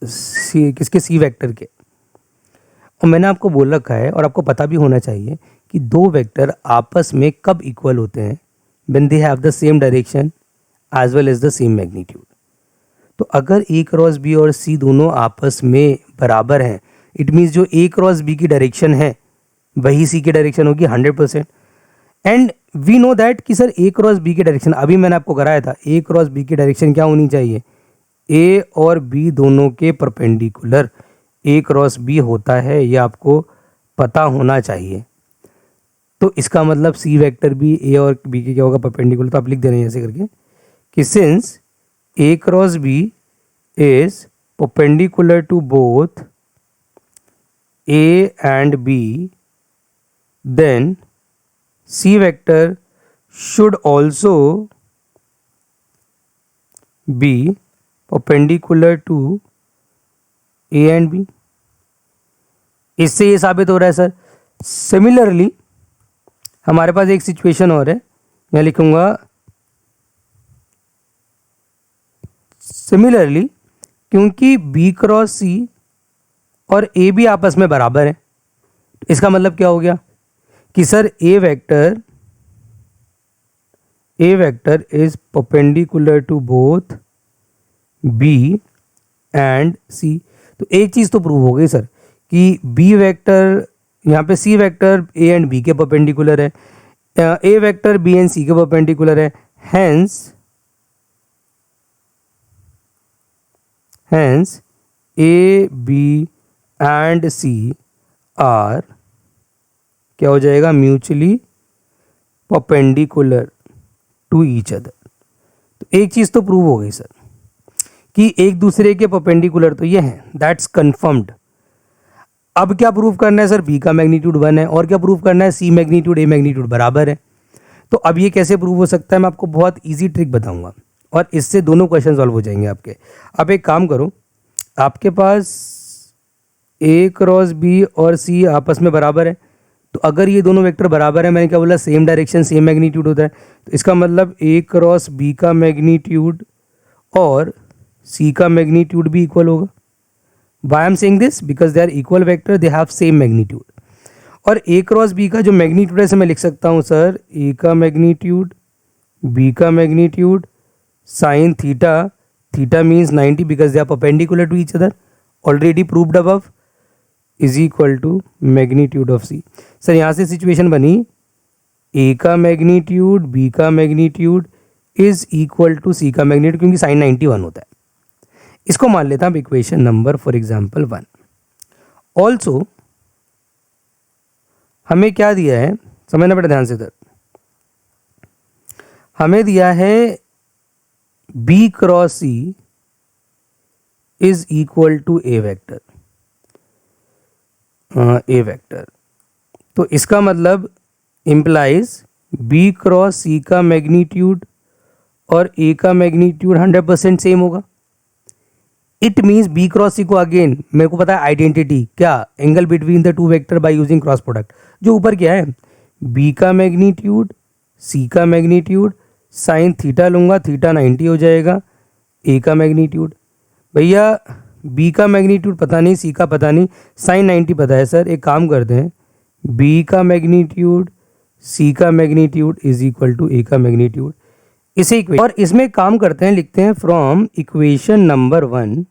C, किसके, सी वेक्टर के। और मैंने आपको बोल रखा है और आपको पता भी होना चाहिए कि दो वेक्टर आपस में कब इक्वल होते हैं, when they have the same direction as well as the same magnitude. तो अगर ए क्रॉस बी और सी दोनों आपस में बराबर हैं, इट मीन्स जो ए क्रॉस बी की डायरेक्शन है वही सी की डायरेक्शन होगी 100%। एंड वी नो दैट कि सर ए क्रॉस बी की डायरेक्शन, अभी मैंने आपको कराया था, ए क्रॉस बी की डायरेक्शन क्या होनी चाहिए, ए और बी दोनों के परपेंडिकुलर ए क्रॉस बी होता है, ये आपको पता होना चाहिए। तो इसका मतलब सी वेक्टर भी ए और बी के क्या होगा, परपेंडिकुलर। तो आप लिख दे रहे हैं ऐसे करके कि since A cross B is perpendicular to both A and B, then C vector should also be perpendicular to A and B। इससे ये साबित हो रहा है सर। सिमिलरली हमारे पास एक सिचुएशन और है, मैं लिखूंगा सिमिलरली, क्योंकि B क्रॉस C और A भी आपस में बराबर है, इसका मतलब क्या हो गया कि sir A vector is perpendicular to both B and C. तो एक चीज़ तो प्रूव हो गई सर कि बी वेक्टर, यहाँ पे C vector A and B के परपेंडिकुलर है, A vector B and C के परपेंडिकुलर है, hence A B and C are क्या हो जाएगा, mutually perpendicular to each other. तो एक चीज़ तो प्रूव हो गई सर कि एक दूसरे के परपेंडिकुलर तो ये हैं, दैट्स कंफर्म्ड। अब क्या प्रूव करना है सर, बी का मैग्नीट्यूड 1 है, और क्या प्रूव करना है, सी मैग्नीट्यूड ए मैग्नीट्यूड बराबर है। तो अब ये कैसे प्रूव हो सकता है, मैं आपको बहुत ईजी ट्रिक बताऊंगा और इससे दोनों क्वेश्चन सॉल्व हो जाएंगे आपके। अब एक काम करो, आपके पास ए क्रॉस बी और सी आपस में बराबर है, तो अगर ये दोनों वेक्टर बराबर है, मैंने क्या बोला, सेम डायरेक्शन सेम मैग्नीट्यूड होता है, तो इसका मतलब ए क्रॉस बी का मैग्नीट्यूड और सी का मैग्नीट्यूड भी इक्वल होगा। Why am saying this, because they are equal vector, they have same magnitude. और ए क्रॉस बी का जो मैग्नीट्यूड है, इसे मैं लिख सकता हूँ सर, ए का मैग्नीट्यूड बी का magnitude sine theta, theta means 90 because they are perpendicular to each other, already proved above, is equal to magnitude of C. Sir यहाँ से सिचुएशन बनी, ए का मैग्नीट्यूड बी का magnitude is equal to C का magnitude, क्योंकि sign 91 होता है। इसको मान लेता हूँ equation number for example 1। Also हमें क्या दिया है, समझना पड़े ध्यान से सर, हमें दिया है B cross C is equal to A vector, A vector. तो इसका मतलब इम्प्लाइज बी क्रॉस सी का मैग्नीट्यूड और ए का मैग्नीट्यूड 100% सेम होगा। इट मीन्स बी क्रॉस सी को, अगेन मेरे को पता है आइडेंटिटी क्या, angle between the two vector by using cross product. जो ऊपर क्या है, बी का मैग्नीट्यूड सी का मैग्नीट्यूड साइन थीटा लूंगा, थीटा 90 हो जाएगा, ए का मैग्नीट्यूड, भैया बी का मैग्नीट्यूड पता नहीं, सी का पता नहीं, साइन 90 पता है सर। एक काम करते हैं, बी का मैग्नीट्यूड सी का मैग्नीट्यूड इज इक्वल टू ए का मैग्नीट्यूड, इसे और इसमें काम करते हैं, लिखते हैं from equation number 1।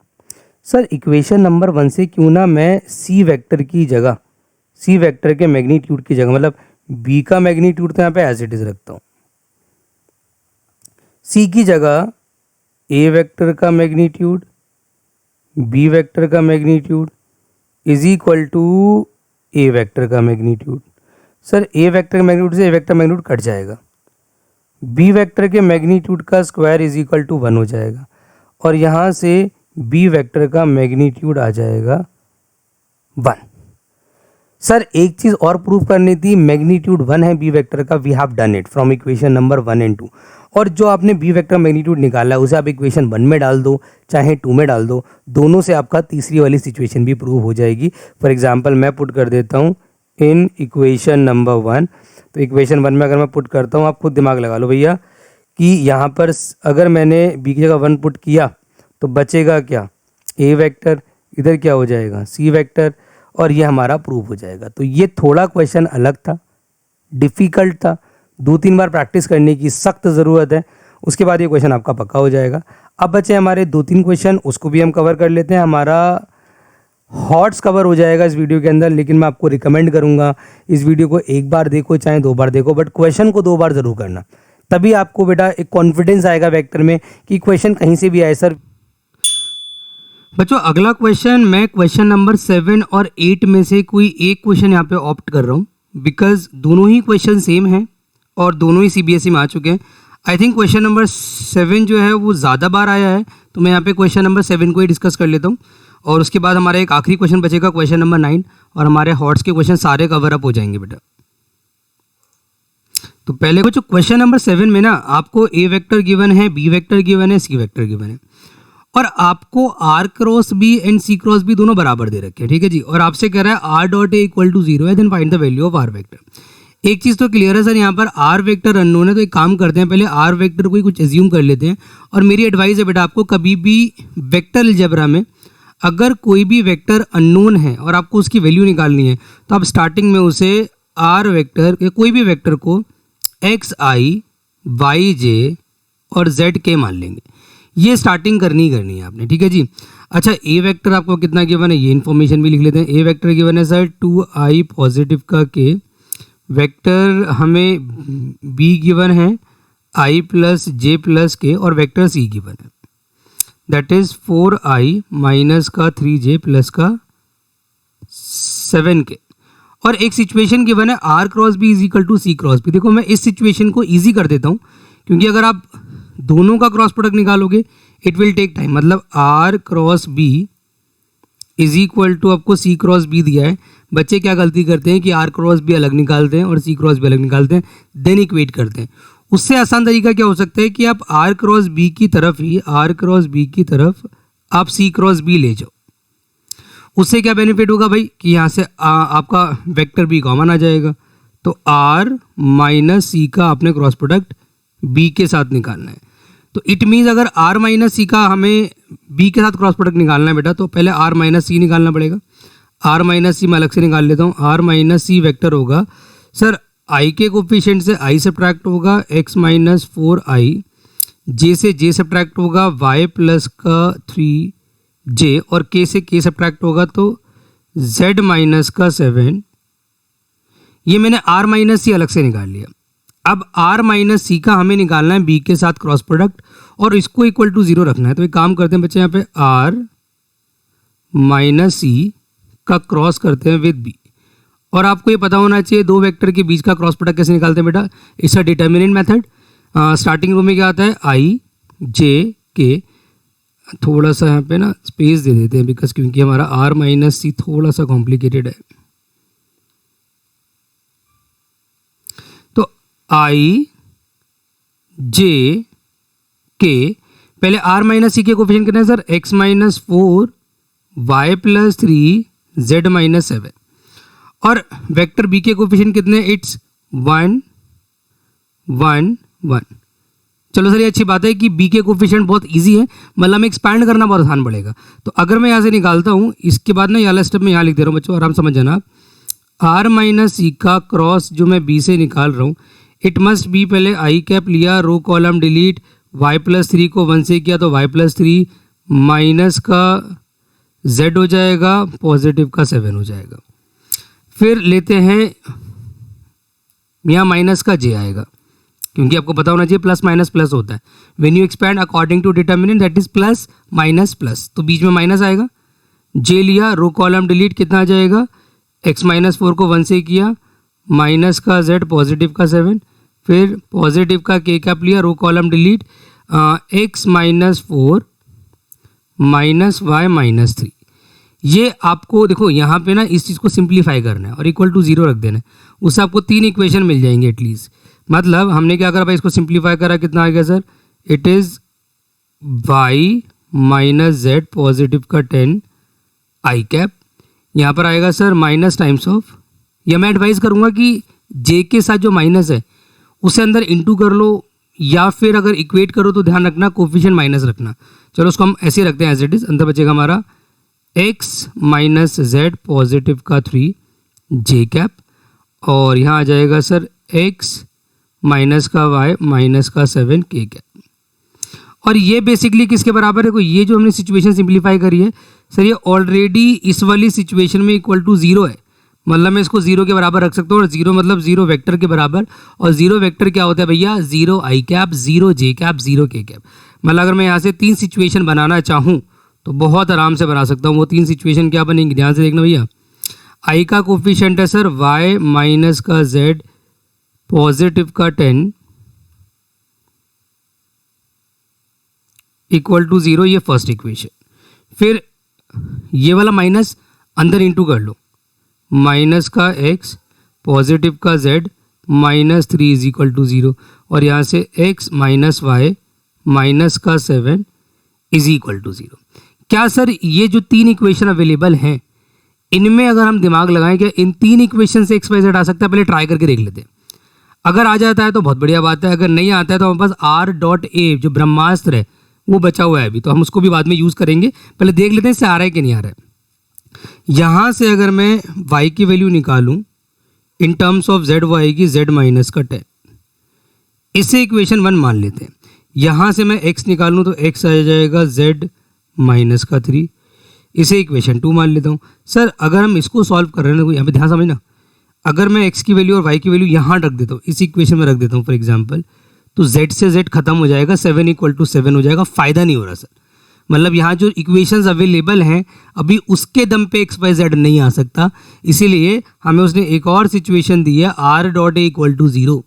Sir equation number 1 से क्यों ना मैं सी वेक्टर की जगह, सी वेक्टर के मैग्नीट्यूड की जगह, मतलब बी का मैग्नीट्यूड तो यहाँ पे एज इट इज रखता हूँ, सी की जगह ए वेक्टर का मैग्नीट्यूड बी वेक्टर का magnitude is equal to A vector का मैग्नीट्यूड। सर ए वेक्टर के मैग्नीट्यूड से ए वेक्टर मैग्नीट्यूड कट जाएगा, बी वेक्टर के मैग्नीट्यूड का स्क्वायर इज इक्वल टू 1 हो जाएगा, और यहाँ से बी वेक्टर का मैग्नीट्यूड आ जाएगा 1। सर एक चीज़ और प्रूव करनी थी, मैग्नीट्यूड 1 है बी वेक्टर का, we have done it from equation number 1 and 2। और जो आपने बी वेक्टर मैग्नीट्यूड निकाला है उसे आप इक्वेशन 1 में डाल दो चाहे 2 में डाल दो, दोनों से आपका तीसरी वाली सिचुएशन भी प्रूव हो जाएगी। फॉर एग्जांपल मैं पुट कर देता हूँ इन इक्वेशन नंबर 1। तो इक्वेशन 1 में अगर मैं पुट करता हूँ, आप खुद दिमाग लगा लो भैया कि यहाँ पर अगर मैंने बी की जगह 1 पुट किया तो बचेगा क्या, ए वेक्टर, इधर क्या हो जाएगा सी वेक्टर, और ये हमारा प्रूफ हो जाएगा। तो ये थोड़ा क्वेश्चन अलग था, डिफ़िकल्ट था, 2-3 बार प्रैक्टिस करने की सख्त ज़रूरत है, उसके बाद ये क्वेश्चन आपका पक्का हो जाएगा। अब बचे हमारे 2-3 क्वेश्चन, उसको भी हम कवर कर लेते हैं। हमारा हॉट्स कवर हो जाएगा इस वीडियो के अंदर, लेकिन मैं आपको रिकमेंड करूंगा इस वीडियो को एक बार देखो चाहे 2 बार देखो, बट क्वेश्चन को 2 बार ज़रूर करना, तभी आपको बेटा एक कॉन्फिडेंस आएगा वेक्टर में कि क्वेश्चन कहीं से भी आए सर। बच्चों अगला क्वेश्चन, मैं क्वेश्चन नंबर 7 और 8 में से कोई एक क्वेश्चन यहाँ पे ऑप्ट कर रहा हूँ, बिकॉज दोनों ही क्वेश्चन सेम हैं और दोनों ही सीबीएसई में आ चुके हैं। आई थिंक क्वेश्चन नंबर 7 जो है वो ज़्यादा बार आया है, तो मैं यहाँ पे क्वेश्चन नंबर 7 को ही डिस्कस कर लेता हूँ, और उसके बाद हमारा एक आखिरी क्वेश्चन बचेगा क्वेश्चन नंबर 9, और हमारे हॉट्स के क्वेश्चन सारे कवर अप हो जाएंगे बेटा। तो पहले कुछ क्वेश्चन नंबर 7 में ना आपको ए वेक्टर गिवन है, बी वेक्टर गिवन है, सी वेक्टर गिवन है, और आपको R cross B and C cross B दोनों बराबर दे रखे हैं, ठीक है जी। और आपसे कह रहा है R dot A equal to 0 है, then find the value of R vector. एक चीज़ तो क्लियर है सर, यहाँ पर आर वेक्टर अननोन है, तो एक काम करते हैं पहले आर वेक्टर को ही कुछ एज्यूम कर लेते हैं। और मेरी एडवाइस है बेटा आपको, कभी भी वेक्टर अलजेब्रा में अगर कोई भी वेक्टर अननोन है और आपको उसकी वैल्यू निकालनी है, तो आप स्टार्टिंग में उसे आर वेक्टर के कोई भी वेक्टर को एक्स आई वाई जे और जेड के मान लेंगे। ये स्टार्टिंग करनी है आपने, ठीक है जी। अच्छा ए वेक्टर आपको कितना गिवन है, ये इन्फॉर्मेशन भी लिख लेते हैं। ए वेक्टर गिवन है सर 2i पॉजिटिव का के, वेक्टर हमें बी गिवन है i plus J plus K, और वेक्टर सी गिवन है दैट इज 4i माइनस का 3j प्लस का 7 के, और एक सिचुएशन गिवन है R cross B is equal to C cross B. देखो मैं इस सिचुएशन को ईजी कर देता हूँ, क्योंकि अगर आप दोनों का क्रॉस प्रोडक्ट निकालोगे इट विल टेक टाइम। मतलब R cross B is equal to आपको सी क्रॉस बी दिया है, बच्चे क्या गलती करते हैं कि आर क्रॉस बी अलग निकालते हैं और सी क्रॉस बी अलग निकालते हैं, देन इक्वेट करते हैं। उससे आसान तरीका क्या हो सकता है कि आप आर क्रॉस बी की तरफ ही आप सी क्रॉस बी ले जाओ। उससे क्या बेनिफिट होगा भाई कि यहाँ से आपका वेक्टर बी कॉमन आ जाएगा, तो आर माइनस सी का आपने क्रॉस प्रोडक्ट बी के साथ निकालना है। तो इट मीन्स अगर आर माइनस सी का हमें बी के साथ क्रॉस प्रोडक्ट निकालना है बेटा, तो पहले आर माइनस सी निकालना पड़ेगा। आर माइनस सी मैं अलग से निकाल लेता हूँ। आर माइनस सी वेक्टर होगा सर आई के कोफिशिएंट से आई सब्ट्रैक्ट होगा एक्स माइनस 4i, जे से जे सब्ट्रैक्ट होगा वाई प्लस का 3j, और के से के सब्ट्रैक्ट होगा तो z माइनस का 7। ये मैंने आर माइनस सी अलग से निकाल लिया। अब आर माइनस सी का हमें निकालना है बी के साथ क्रॉस प्रोडक्ट, और इसको इक्वल टू 0 रखना है। तो एक काम करते हैं बच्चे, यहाँ पे आर माइनस सी का क्रॉस करते हैं विद बी, और आपको ये पता होना चाहिए दो वेक्टर के बीच का क्रॉस प्रोडक्ट कैसे निकालते हैं बेटा। It's a determinant method. Starting row में क्या आता है आई जे के, थोड़ा सा यहाँ पे ना स्पेस दे देते हैं बिकॉज क्योंकि हमारा आर माइनस सी थोड़ा सा कॉम्प्लिकेटेड है। तो आई जे के, पहले आर माइनस सी के कोफिशिएंट कितने हैं सर, X minus 4 Y plus 3 Z minus 7, और वेक्टर बी के कोफिशिएंट कितने, इट्स 1 1 1। चलो सर ये अच्छी बात है कि बी के कोफिशिएंट बहुत इजी है, मतलब में एक्सपैंड करना बहुत आसान पड़ेगा। तो अगर मैं यहाँ से निकालता हूँ, इसके बाद ना ये वाला स्टेप मैं यहाँ लिख दे रहा हूँ बच्चों, आराम समझ जाना। आर माइनस सी का क्रॉस जो मैं बी से निकाल रहा हूँ, इट मस्ट बी, पहले आई कैप लिया, row column delete, Y plus 3 को 1 से किया तो वाई प्लस 3 माइनस का z हो जाएगा, पॉजिटिव का 7 हो जाएगा। फिर लेते हैं यहाँ माइनस का j आएगा, क्योंकि आपको पता होना चाहिए प्लस माइनस प्लस होता है। When you expand according to determinant that is plus minus plus, तो बीच में माइनस आएगा। j लिया, रो कॉलम डिलीट, कितना आ जाएगा, x माइनस 4 को 1 से किया, माइनस का z, पॉजिटिव का 7, फिर पॉजिटिव का k कैप लिया, row column delete, x minus 4 minus Y minus 3। ये आपको देखो यहाँ पे ना इस चीज़ को सिंप्लीफाई करना है और इक्वल टू 0 रख देना है, उससे आपको 3 इक्वेशन मिल जाएंगे एटलीस्ट। मतलब हमने क्या करा भाई, इसको सिंप्लीफाई करा, कितना आ गया sir, it is y minus z positive का 10 आई कैप, यहाँ पर आएगा सर माइनस टाइम्स ऑफ, या मैं एडवाइस करूँगा कि j के साथ जो माइनस है उसे अंदर इंटू कर लो, या फिर अगर इक्वेट करो तो ध्यान रखना कोफिशिएंट माइनस रखना। चलो उसको हम ऐसे रखते हैं एज इट इज। अंदर बचेगा हमारा x माइनस जेड पॉजिटिव का 3 जे कैप, और यहाँ आ जाएगा सर x माइनस का y माइनस का 7 के कैप। और ये बेसिकली किसके बराबर है? ये जो हमने सिचुएशन सिंप्लीफाई करी है सर, ये ऑलरेडी इस वाली सिचुएशन में इक्वल टू 0 है। मतलब मैं इसको 0 के बराबर रख सकता हूँ, और 0 मतलब 0 वेक्टर के बराबर। और 0 वेक्टर क्या होता है भैया? 0 आई कैप, 0 जे कैप, 0 के कैप। मतलब अगर मैं यहाँ से 3 सिचुएशन बनाना चाहूँ तो बहुत आराम से बना सकता हूँ। वो 3 सिचुएशन क्या बनेंगी? ध्यान से देखना भैया। आई का कोफिशिएंट है सर y माइनस का z पॉजिटिव का 10 इक्वल टू 0, ये फर्स्ट इक्वेशन। फिर ये वाला माइनस अंदर इंटू कर लो, माइनस का x पॉजिटिव का z minus 3 is equal to 0, और यहाँ से x माइनस वाई माइनस का 7 इज इक्वल टू 0। क्या सर ये जो 3 इक्वेशन अवेलेबल हैं इनमें अगर हम दिमाग लगाएं क्या इन 3 इक्वेशन से x y z आ सकता है? पहले ट्राई करके देख लेते हैं। अगर आ जाता है तो बहुत बढ़िया बात है, अगर नहीं आता है तो हमारे पास आर डॉट ए जो ब्रह्मास्त्र है वो बचा हुआ है अभी, तो हम उसको भी बाद में यूज़ करेंगे। पहले देख लेते हैं इससे आ रहा है कि नहीं आ रहा है। यहाँ से अगर मैं y की वैल्यू निकालूं in terms of z y की z माइनस का 10, इसे इक्वेशन 1 मान लेते हैं। यहाँ से मैं x निकालूं तो x आ जाएगा z माइनस का 3, इसे इक्वेशन 2 मान लेता हूँ। सर अगर हम इसको सॉल्व कर रहे हैं ना, यहाँ पे ध्यान समझना, अगर मैं x की वैल्यू और y की वैल्यू यहाँ रख देता हूँ, इस इक्वेशन में रख देता हूँ फॉर एग्जांपल, तो z से z खत्म हो जाएगा, 7 इक्वल टू 7 हो जाएगा, फ़ायदा नहीं हो रहा सर। मतलब यहाँ जो इक्वेशंस अवेलेबल हैं अभी उसके दम पे x y z नहीं आ सकता, इसीलिए हमें उसने एक और सिचुएशन दी है r dot A equal to 0।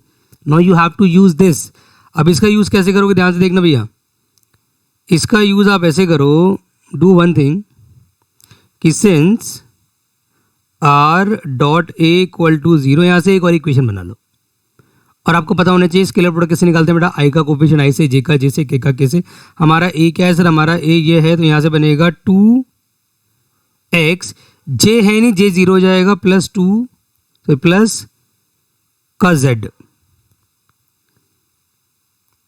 No you have to use this. अब इसका यूज़ कैसे करोगे? ध्यान से देखना भैया। इसका यूज़ आप ऐसे करो, डू वन थिंग कि since r dot A equal to 0, यहाँ से एक और इक्वेशन बना लो। और आपको पता होना चाहिए स्केलर प्रोडक्ट कैसे निकालते हैं बेटा? आई का कोफिशिएंट आई से, जे का जे से, के का के से। हमारा ए क्या है सर? हमारा ए ये है, तो यहाँ से बनेगा 2x, जे है नहीं, जे 0 हो जाएगा, प्लस 2 तो प्लस का z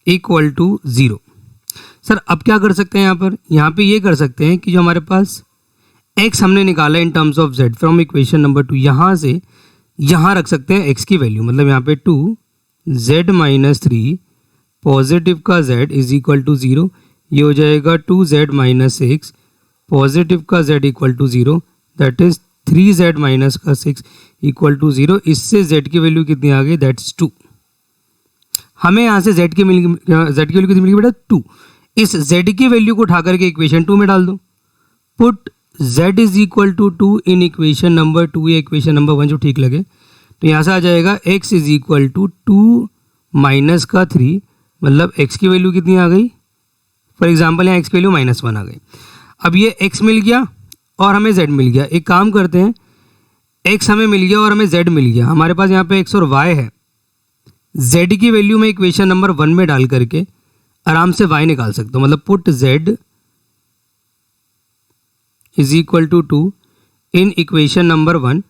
इक्वल टू 0। सर अब क्या कर सकते हैं यहाँ पे ये कर सकते हैं कि जो हमारे पास x हमने निकाला in terms of z from equation number 2, यहाँ से यहाँ रख सकते हैं x की वैल्यू। मतलब यहाँ पे 2z माइनस 3 पॉजिटिव का z इज इक्वल टू 0, ये हो जाएगा 2z माइनस 6 पॉजिटिव का z equal to 0, that is 3z minus का 6 इक्वल टू 0। इससे z की वैल्यू कितनी आ गई? दैट्स 2। हमें यहाँ से z की वैल्यू कितनी मिली बेटा? 2। इस z की वैल्यू को उठा करके इक्वेशन 2 में डाल दो। Put z is equal to 2 in equation number 2 या इक्वेशन नंबर 1 जो ठीक लगे। तो यहाँ से आ जाएगा x is equal to 2 minus का 3, मतलब x की वैल्यू कितनी आ गई? फॉर एग्जांपल यहाँ x की वैल्यू -1 आ गई। अब ये x मिल गया और हमें z मिल गया। एक काम करते हैं, x हमें मिल गया और हमें z मिल गया, हमारे पास यहाँ पे x और y है। z की वैल्यू में इक्वेशन नंबर 1 में डाल करके आराम से y निकाल सकता हूँ। मतलब put z is equal to 2 in equation number 1,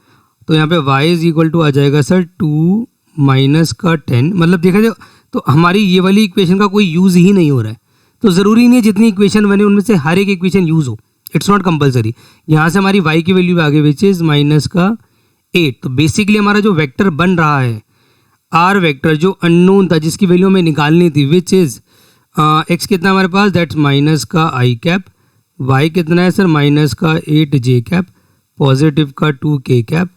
तो यहाँ पे y इज इक्वल टू आ जाएगा सर 2 माइनस का 10। मतलब देखा जाए तो हमारी ये वाली इक्वेशन का कोई यूज़ ही नहीं हो रहा है। तो ज़रूरी नहीं है जितनी इक्वेशन बने उनमें से हर एक इक्वेशन यूज़ हो, इट्स नॉट कंपलसरी। यहाँ से हमारी y की वैल्यू आ गई विच इज़ माइनस का 8। तो बेसिकली हमारा जो वेक्टर बन रहा है r वेक्टर जो अननोन था जिसकी वैल्यू हमें निकालनी थी, विच इज़ x कितना हमारे पास? दैट्स माइनस का i कैप, y कितना है सर? माइनस का 8 j कैप, पॉजिटिव का 2 k cap,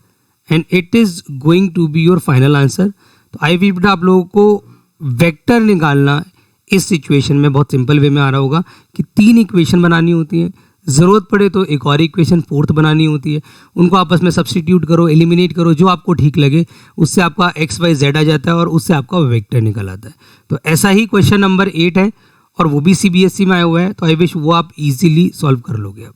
and it is going to be your final answer. तो आई विल बेटा आप लोगों को वेक्टर निकालना इस सिचुएशन में बहुत सिंपल वे में आ रहा होगा कि 3 इक्वेशन बनानी होती हैं, ज़रूरत पड़े तो एक और इक्वेशन 4th बनानी होती है, उनको आपस में सब्सटीट्यूट करो, एलिमिनेट करो, जो आपको ठीक लगे उससे आपका x y z आ जाता है और उससे आपका वेक्टर निकल आता है। तो ऐसा ही क्वेश्चन नंबर 8 है और वो भी CBSE में आया हुआ है, तो आई विश वो आप इजीली सॉल्व कर लोगे।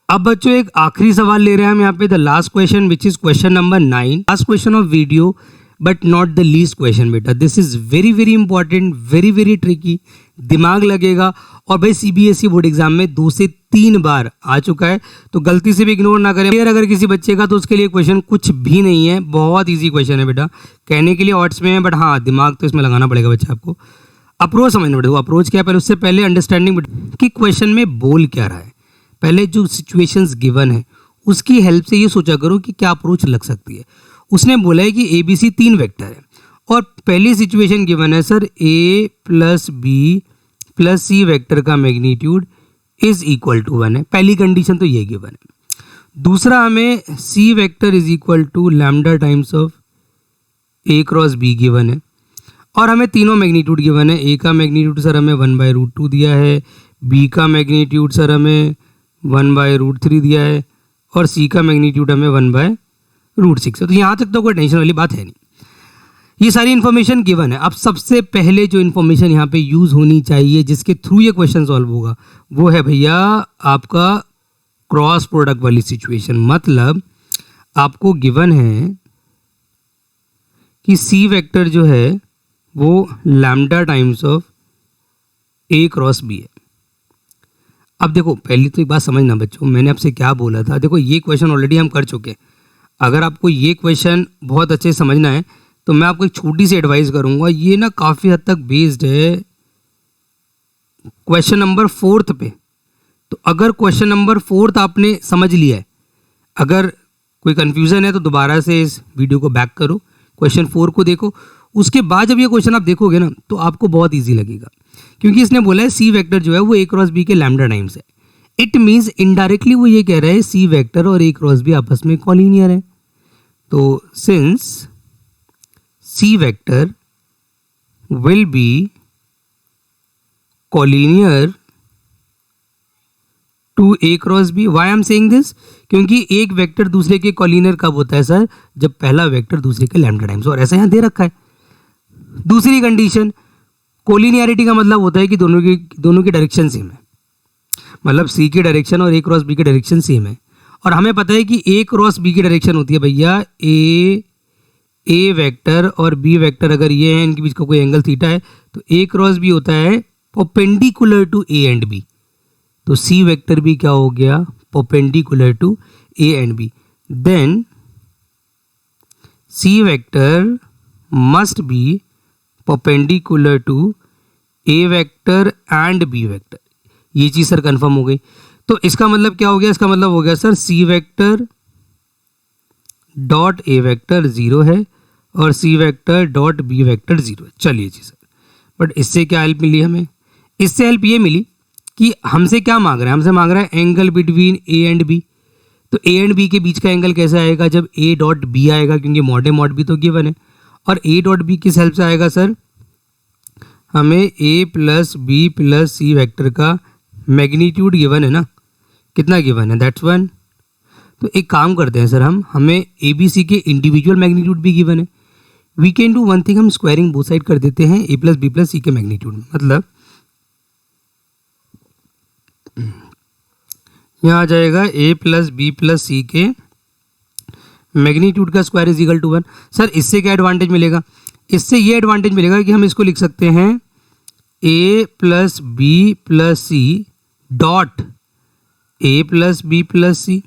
अब बच्चों एक आखिरी सवाल ले रहे हैं हम यहाँ पे, the last question which is question number 9, last question of video but not the least question बेटा। This is very very important, very very tricky, दिमाग लगेगा। और भाई सीबीएसई बोर्ड एग्जाम में 2 से 3 बार आ चुका है, तो गलती से भी इग्नोर ना करें। अगर किसी बच्चे का, तो उसके लिए क्वेश्चन कुछ भी नहीं है, बहुत ईजी क्वेश्चन है बेटा। कहने के लिए ऑर्ड्स में है, बट हाँ दिमाग तो इसमें लगाना पड़ेगा बच्चे आपको। अप्रोच समझना पड़ेगा। अप्रोच क्या है, पहले उससे पहले अंडरस्टैंडिंग कि क्वेश्चन में बोल क्या रहा है। पहले जो सिचुएशंस गिवन है उसकी हेल्प से ये सोचा करो कि क्या अप्रोच लग सकती है। उसने बोला है कि ए बी सी 3 वेक्टर है और पहली सिचुएशन गिवन है sir A plus B plus C vector का मैग्नीट्यूड इज इक्वल टू 1 है। पहली कंडीशन तो ये गिवन है। दूसरा हमें C vector is equal to lambda times of A cross B given है और हमें तीनों मैग्नीट्यूड गिवन है। ए का मैग्नीट्यूड सर हमें 1/√2 दिया है, बी का मैग्नीट्यूड सर हमें 1/√3 दिया है और सी का मैग्नीट्यूड हमें 1/√6 है। तो यहाँ तक तो कोई टेंशन वाली बात है नहीं, ये सारी इन्फॉर्मेशन गिवन है। अब सबसे पहले जो इन्फॉर्मेशन यहाँ पे यूज होनी चाहिए जिसके थ्रू ये क्वेश्चन सॉल्व होगा वो है भैया आपका क्रॉस प्रोडक्ट वाली सिचुएशन। मतलब आपको गिवन है कि सी वेक्टर जो है वो lambda times of A cross B है। अब देखो पहली तो एक बात समझना बच्चों, मैंने आपसे क्या बोला था। देखो ये क्वेश्चन ऑलरेडी हम कर चुके हैं। अगर आपको ये क्वेश्चन बहुत अच्छे से समझना है तो मैं आपको एक छोटी सी एडवाइस करूंगा। ये ना काफ़ी हद तक बेस्ड है क्वेश्चन नंबर 4 पे। तो अगर क्वेश्चन नंबर 4 आपने समझ लिया है, अगर कोई कंफ्यूजन है तो दोबारा से इस वीडियो को बैक करो, क्वेश्चन 4 को देखो। उसके बाद जब ये क्वेश्चन आप देखोगे ना तो आपको बहुत ईजी लगेगा, क्योंकि इसने बोला है सी वेक्टर जो है वो ए क्रॉस बी के लैम्डा टाइम्स है। इट मीन्स इनडायरेक्टली वो ये कह रहा है सी वेक्टर और ए क्रॉस बी आपस में कॉलिनियर है। तो since C vector will be collinear to A cross B. Why I am saying this, क्योंकि एक वेक्टर दूसरे के कॉलिनियर कब होता है सर, जब पहला वेक्टर दूसरे के लैम्डा टाइम्स, और ऐसा यहां दे रखा है। दूसरी कंडीशन, कोलिनियरिटी का मतलब होता है कि दोनों की डायरेक्शन सेम है, मतलब सी की डायरेक्शन और ए क्रॉस बी की डायरेक्शन सेम है। और हमें पता है कि ए क्रॉस बी की डायरेक्शन होती है भैया ए वेक्टर और बी वेक्टर अगर ये है, इनके बीच का कोई एंगल थीटा है, तो ए क्रॉस बी होता है perpendicular to A and B. तो सी वेक्टर भी क्या हो गया, perpendicular to A and B. Then C vector must be perpendicular to A vector and B vector. ये चीज सर कंफर्म हो गई। तो इसका मतलब क्या हो गया, इसका मतलब हो गया sir C vector dot A vector 0 है और C vector dot B vector 0 है। चलिए जी सर, बट इससे क्या हेल्प मिली हमें, इससे हेल्प ये मिली कि हमसे क्या मांग रहा है, हमसे मांग रहा है angle between A and B. तो ए एंड बी के बीच का एंगल कैसे आएगा, जब ए डॉट बी आएगा, क्योंकि मॉड ए मॉड बी तो गिवन है। और ए डॉट बी किस हेल्प से आएगा सर, हमें ए plus B plus C vector का मैग्नीट्यूड गिवन है ना, कितना गिवन है, दैट्स 1। तो एक काम करते हैं सर, हमें ए बी सी के इंडिविजुअल मैग्नीट्यूड भी गिवन है। We can do one thing, हम स्क्वायरिंग बोथ साइड कर देते हैं A plus B plus C के मैग्नीट्यूड में। मतलब यहाँ आ जाएगा A plus B plus C के मैग्नीट्यूड का square is equal to 1। Sir इससे क्या एडवांटेज मिलेगा, इससे ये एडवांटेज मिलेगा कि हम इसको लिख सकते हैं A plus B plus C dot A plus B plus C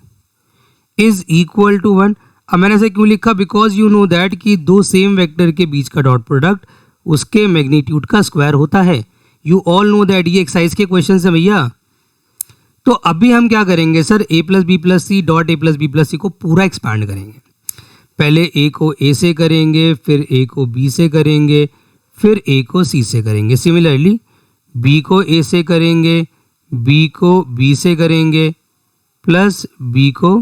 is equal to 1। अब मैंने ऐसे क्यों लिखा, बिकॉज यू नो दैट कि दो सेम वेक्टर के बीच का डॉट प्रोडक्ट उसके मैग्नीट्यूड का स्क्वायर होता है। यू ऑल नो दैट, ये एक्सरसाइज के क्वेश्चन है भैया। तो अभी हम क्या करेंगे sir, A plus B plus C dot A plus B plus C को पूरा एक्सपांड करेंगे। पहले ए को ए से करेंगे, फिर ए को बी से करेंगे, फिर ए को सी से करेंगे। सिमिलरली बी को ए से करेंगे, बी को बी से करेंगे, प्लस बी को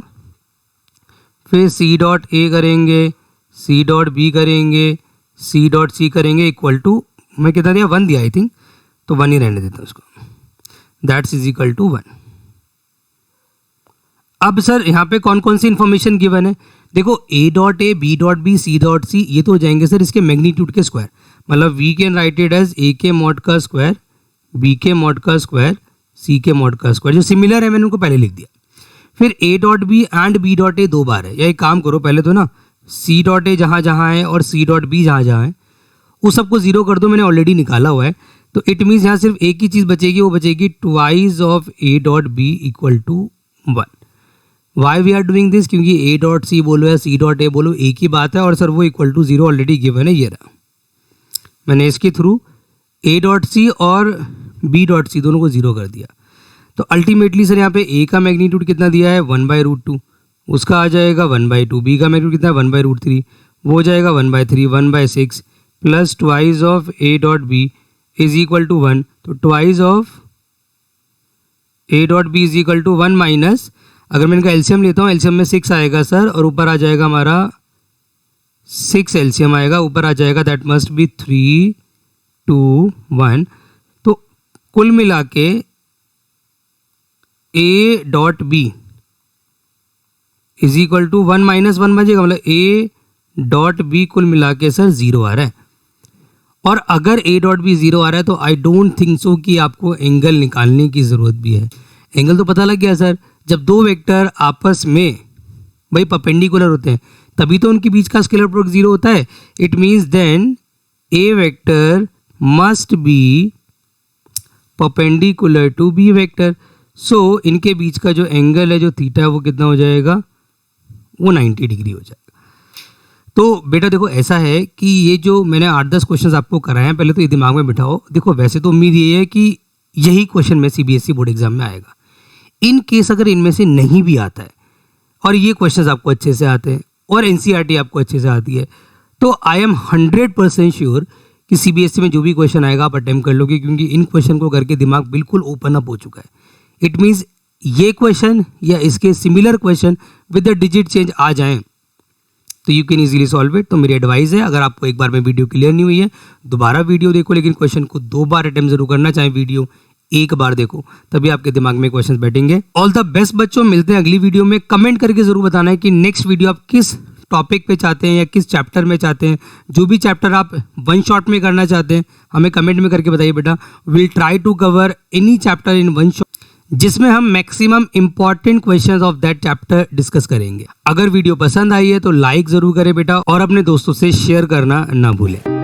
फिर सी डॉट ए करेंगे, सी डॉट बी करेंगे, सी डॉट सी करेंगे, इक्वल टू मैं कितना दिया, 1 दिया आई थिंक, तो 1 ही रहने देता हूँ उसको, दैट्स इज इक्वल टू 1। अब सर यहाँ पे कौन कौन सी इंफॉर्मेशन गिवन है, देखो A dot A, B dot B, C dot C, ये तो हो जाएंगे सर इसके मैग्नीट्यूड के स्क्वायर। मतलब we can write it as A के मॉड का स्क्वायर, बी के मॉड का स्क्वायर, सी के मॉड का स्क्वायर। जो सिमिलर है मैंने उनको पहले लिख दिया। फिर A dot B and B dot A 2 बार है, या एक काम करो पहले तो ना सी डॉट ए जहाँ जहाँ है और सी डॉट बी जहाँ जहाँ है उस सबको जीरो कर दो, मैंने ऑलरेडी निकाला हुआ है। तो इट मीन्स यहाँ सिर्फ एक ही चीज़ बचेगी, वो बचेगी twice of A dot B equal to 1। Why we are doing this, क्योंकि ए डॉट सी बोलो या सी डॉट ए बोलो एक ही बात है, और सर वो इक्वल टू 0 ऑलरेडी गिवन है, ये रहा। मैंने इसके थ्रू ए डॉट सी और बी डॉट सी दोनों को जीरो कर दिया। तो अल्टीमेटली सर यहाँ पे ए का मैग्नीट्यूड कितना दिया है 1/√2, उसका आ जाएगा 1/2। बी का मैग्नीट्यूड कितना है 1/√3, वो हो जाएगा 1/3, 1/6 plus twice of A dot B is equal to 1। तो twice of A dot B is equal to 1 minus, अगर मैं इनका एलसीएम लेता हूँ, एलसीएम में 6 आएगा सर, और ऊपर आ जाएगा हमारा 6 एलसीएम आएगा, ऊपर आ जाएगा, दैट मस्ट बी 3, 2, 1। तो कुल मिला के a dot B is equal to 1 minus 1 बचेगा, मतलब ए डॉट बी कुल मिला के सर 0 आ रहा है। और अगर ए डॉट बी 0 आ रहा है तो आई डोंट थिंक सो कि आपको एंगल निकालने की ज़रूरत भी है। एंगल तो पता लग गया सर, जब दो वेक्टर आपस में भाई परपेंडिकुलर होते हैं तभी तो उनके बीच का स्केलर प्रोडक्ट 0 होता है। It means then A vector must be perpendicular to B vector. So इनके बीच का जो एंगल है, जो थीटा है, वो कितना हो जाएगा, वो 90 डिग्री हो जाएगा। तो बेटा देखो ऐसा है कि ये जो मैंने 8-10 क्वेश्चंस आपको कराए हैं, पहले तो ये दिमाग में बिठाओ। देखो वैसे तो उम्मीद ये है कि यही क्वेश्चन में सीबीएसई बोर्ड एग्जाम में आएगा। इन केस अगर इनमें से नहीं भी आता है और ये क्वेश्चंस आपको अच्छे से आते हैं और एनसीईआरटी आपको अच्छे से आती है, तो आई एम 100% श्योर कि सीबीएसई में जो भी क्वेश्चन आएगा आप अटेम्प्ट कर लोगे, क्योंकि इन क्वेश्चन को करके दिमाग बिल्कुल ओपन अप हो चुका है। इट मीन्स ये क्वेश्चन या इसके similar question with the digit change आ जाएं तो you can easily solve it. तो मेरी एडवाइस है, अगर आपको एक बार में वीडियो क्लियर नहीं हुई है दोबारा वीडियो देखो, लेकिन क्वेश्चन को 2 बार अटेम्प्ट जरूर करना, चाहे वीडियो एक बार देखो, तभी आपके दिमाग में क्वेश्चन बैठेंगे। ऑल द बेस्ट बच्चों, मिलते हैं अगली वीडियो में। कमेंट करके जरूर बताना है कि नेक्स्ट वीडियो आप किस टॉपिक पे चाहते हैं या किस चैप्टर में चाहते हैं। जो भी चैप्टर आप 1 शॉट में करना चाहते हैं हमें कमेंट में करके बताइए बेटा। Will try to cover any chapter in 1 shot, जिसमें हम maximum important questions of that chapter discuss करेंगे। अगर वीडियो पसंद आई है तो लाइक जरूर करें बेटा, और अपने दोस्तों से शेयर करना ना भूलें।